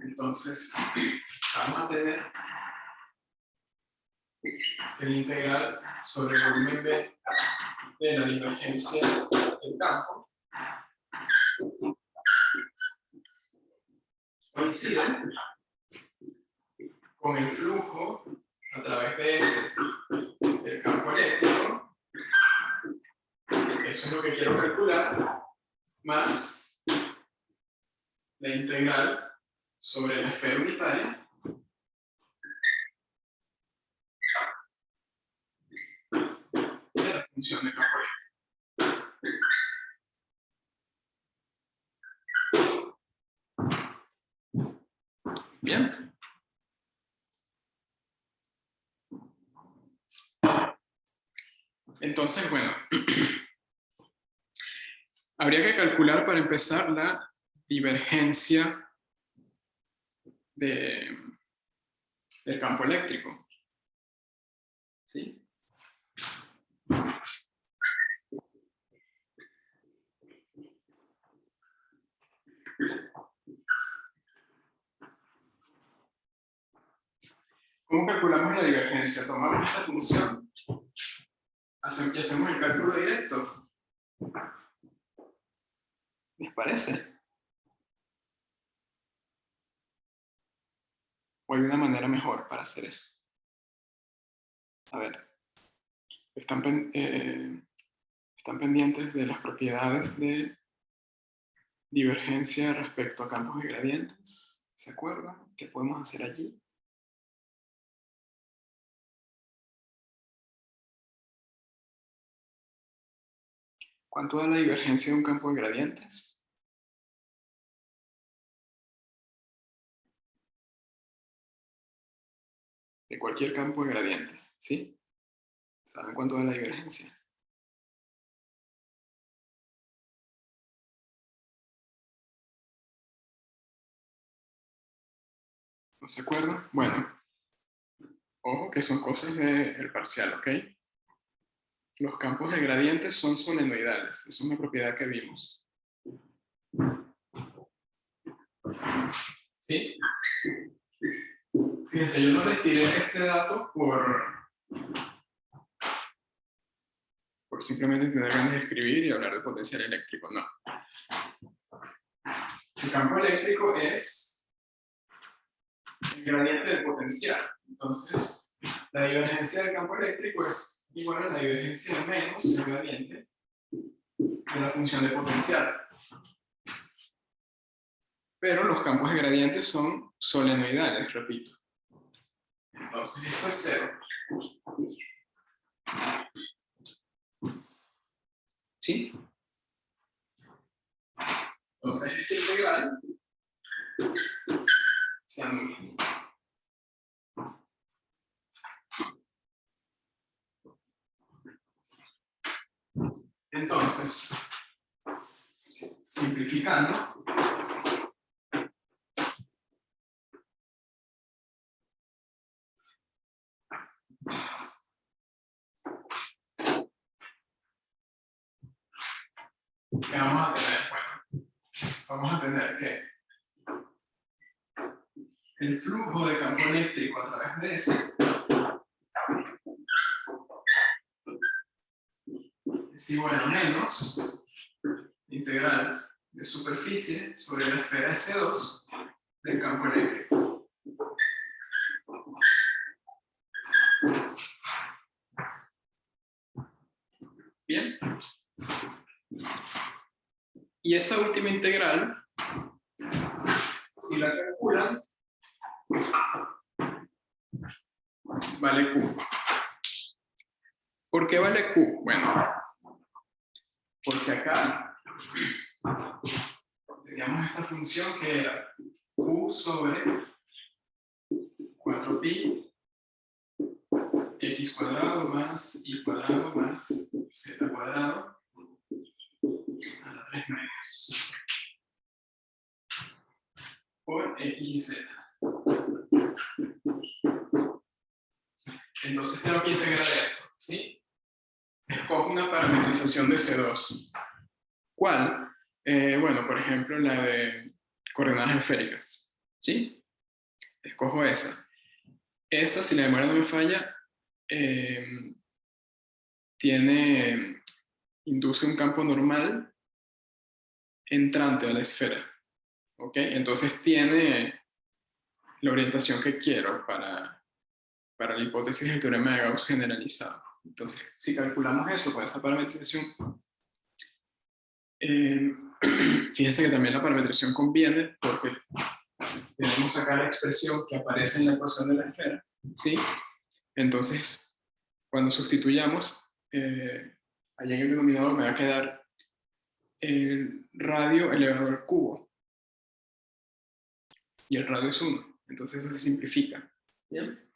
Entonces, vamos a tener el integral sobre el volumen de la divergencia del campo coincide con el flujo a través de S del campo eléctrico. Eso es lo que quiero calcular, más la integral sobre la esfera unitaria de la función de campo eléctrico. Bien. Entonces, bueno, habría que calcular para empezar la divergencia del campo eléctrico. ¿Sí? ¿Cómo calculamos la divergencia? Tomamos esta función y hacemos el cálculo directo. ¿Les parece? ¿O hay una manera mejor para hacer eso? A ver, están pendientes de las propiedades de divergencia respecto a campos de gradientes. ¿Se acuerdan? ¿Qué podemos hacer allí? ¿Cuánto da la divergencia de un campo de gradientes? De cualquier campo de gradientes, ¿sí? ¿Saben cuánto da la divergencia? ¿No se acuerdan? Bueno, ojo que son cosas del parcial, ¿ok? Los campos de gradientes son solenoidales, es una propiedad que vimos. ¿Sí? Fíjense, yo no les tiré este dato por simplemente tener ganas de escribir y hablar de potencial eléctrico, no. El campo eléctrico es el gradiente del potencial. Entonces, la divergencia del campo eléctrico es igual a la divergencia de menos el gradiente de la función de potencial. Pero los campos de gradiente son solenoidales, repito. Entonces, esto es 0. ¿Sí? Entonces, este integral se anula. Entonces, simplificando, ¿qué vamos a tener? Bueno, vamos a tener que el flujo de campo eléctrico a través de ese es igual a menos integral de superficie sobre la esfera S2 del campo eléctrico. Bien. Y esa última integral, si la calculan, vale Q. ¿Por qué vale Q? Bueno, porque acá teníamos esta función que era Q sobre 4pi x cuadrado más y cuadrado más z cuadrado a la 3 menos por x y z. Entonces tengo que integrar esto, ¿sí? Escojo una parametrización de C2. ¿Cuál? Bueno, por ejemplo, la de coordenadas esféricas, ¿sí? Escojo esa. Esa, si la memoria no me falla, induce un campo normal entrante a la esfera. ¿Ok? Entonces tiene la orientación que quiero para la hipótesis del teorema de Gauss generalizado. Entonces, si calculamos eso con esa parametrización, fíjense que también la parametrización conviene porque debemos sacar la expresión que aparece en la ecuación de la esfera, ¿sí? Entonces, cuando sustituyamos, allá en el denominador me va a quedar el radio elevado al cubo. Y el radio es 1. Entonces eso se simplifica. ¿Bien?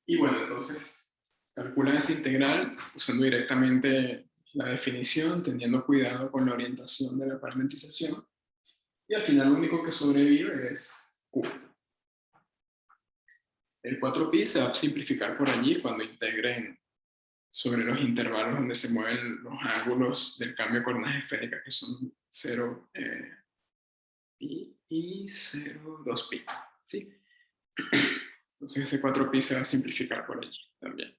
Y bueno, entonces calculan esa integral usando directamente la definición, teniendo cuidado con la orientación de la parametrización. Y al final lo único que sobrevive es Q. El 4pi se va a simplificar por allí cuando integren sobre los intervalos donde se mueven los ángulos del cambio de coordenadas esféricas, que son 0 pi y 0, 2pi. ¿Sí? Entonces ese 4pi se va a simplificar por allí también.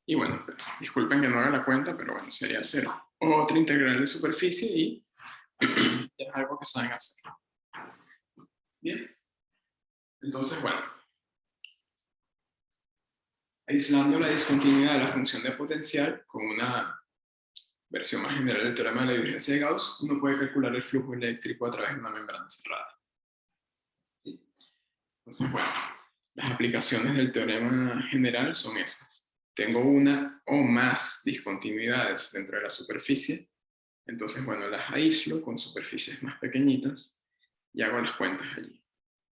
Y bueno, disculpen que no haga la cuenta, pero bueno, sería 0. Otra integral de superficie y es algo que saben hacer. Bien. Entonces, bueno. Aislando la discontinuidad de la función de potencial con una versión más general del teorema de la divergencia de Gauss, uno puede calcular el flujo eléctrico a través de una membrana cerrada. ¿Sí? Entonces, bueno, las aplicaciones del teorema general son esas. Tengo una o más discontinuidades dentro de la superficie, entonces, bueno, las aíslo con superficies más pequeñitas y hago las cuentas allí.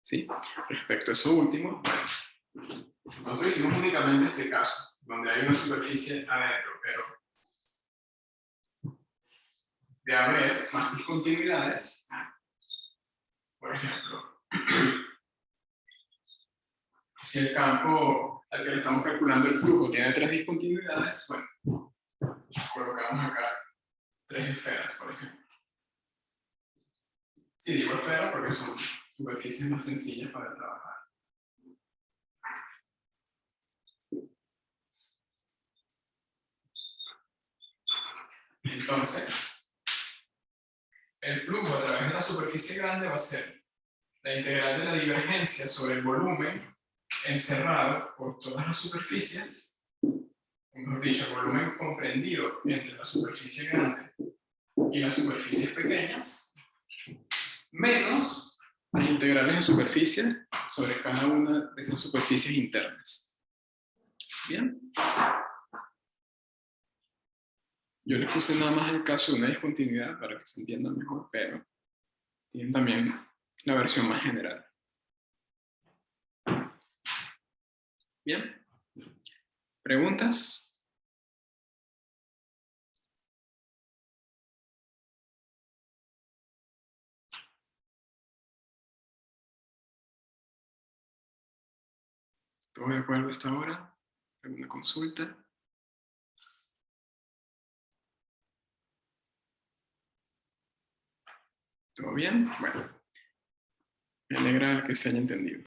¿Sí? Respecto a eso último, bueno, nosotros hicimos únicamente este caso, donde hay una superficie adentro, pero de haber más discontinuidades, por ejemplo, si el campo al que le estamos calculando el flujo tiene 3 discontinuidades, bueno, colocamos acá 3 esferas, por ejemplo. Sí, digo esfera porque son superficies más sencillas para trabajar. Entonces, el flujo a través de la superficie grande va a ser la integral de la divergencia sobre el volumen encerrado por todas las superficies, mejor dicho, el volumen comprendido entre la superficie grande y las superficies pequeñas, menos las integrales de superficie sobre cada una de esas superficies internas. Bien. Yo les puse nada más el caso de una discontinuidad para que se entienda mejor, pero tienen también la versión más general. Bien. ¿Preguntas? ¿Todo de acuerdo hasta ahora? ¿Alguna consulta? ¿Todo bien? Bueno, me alegra que se haya entendido.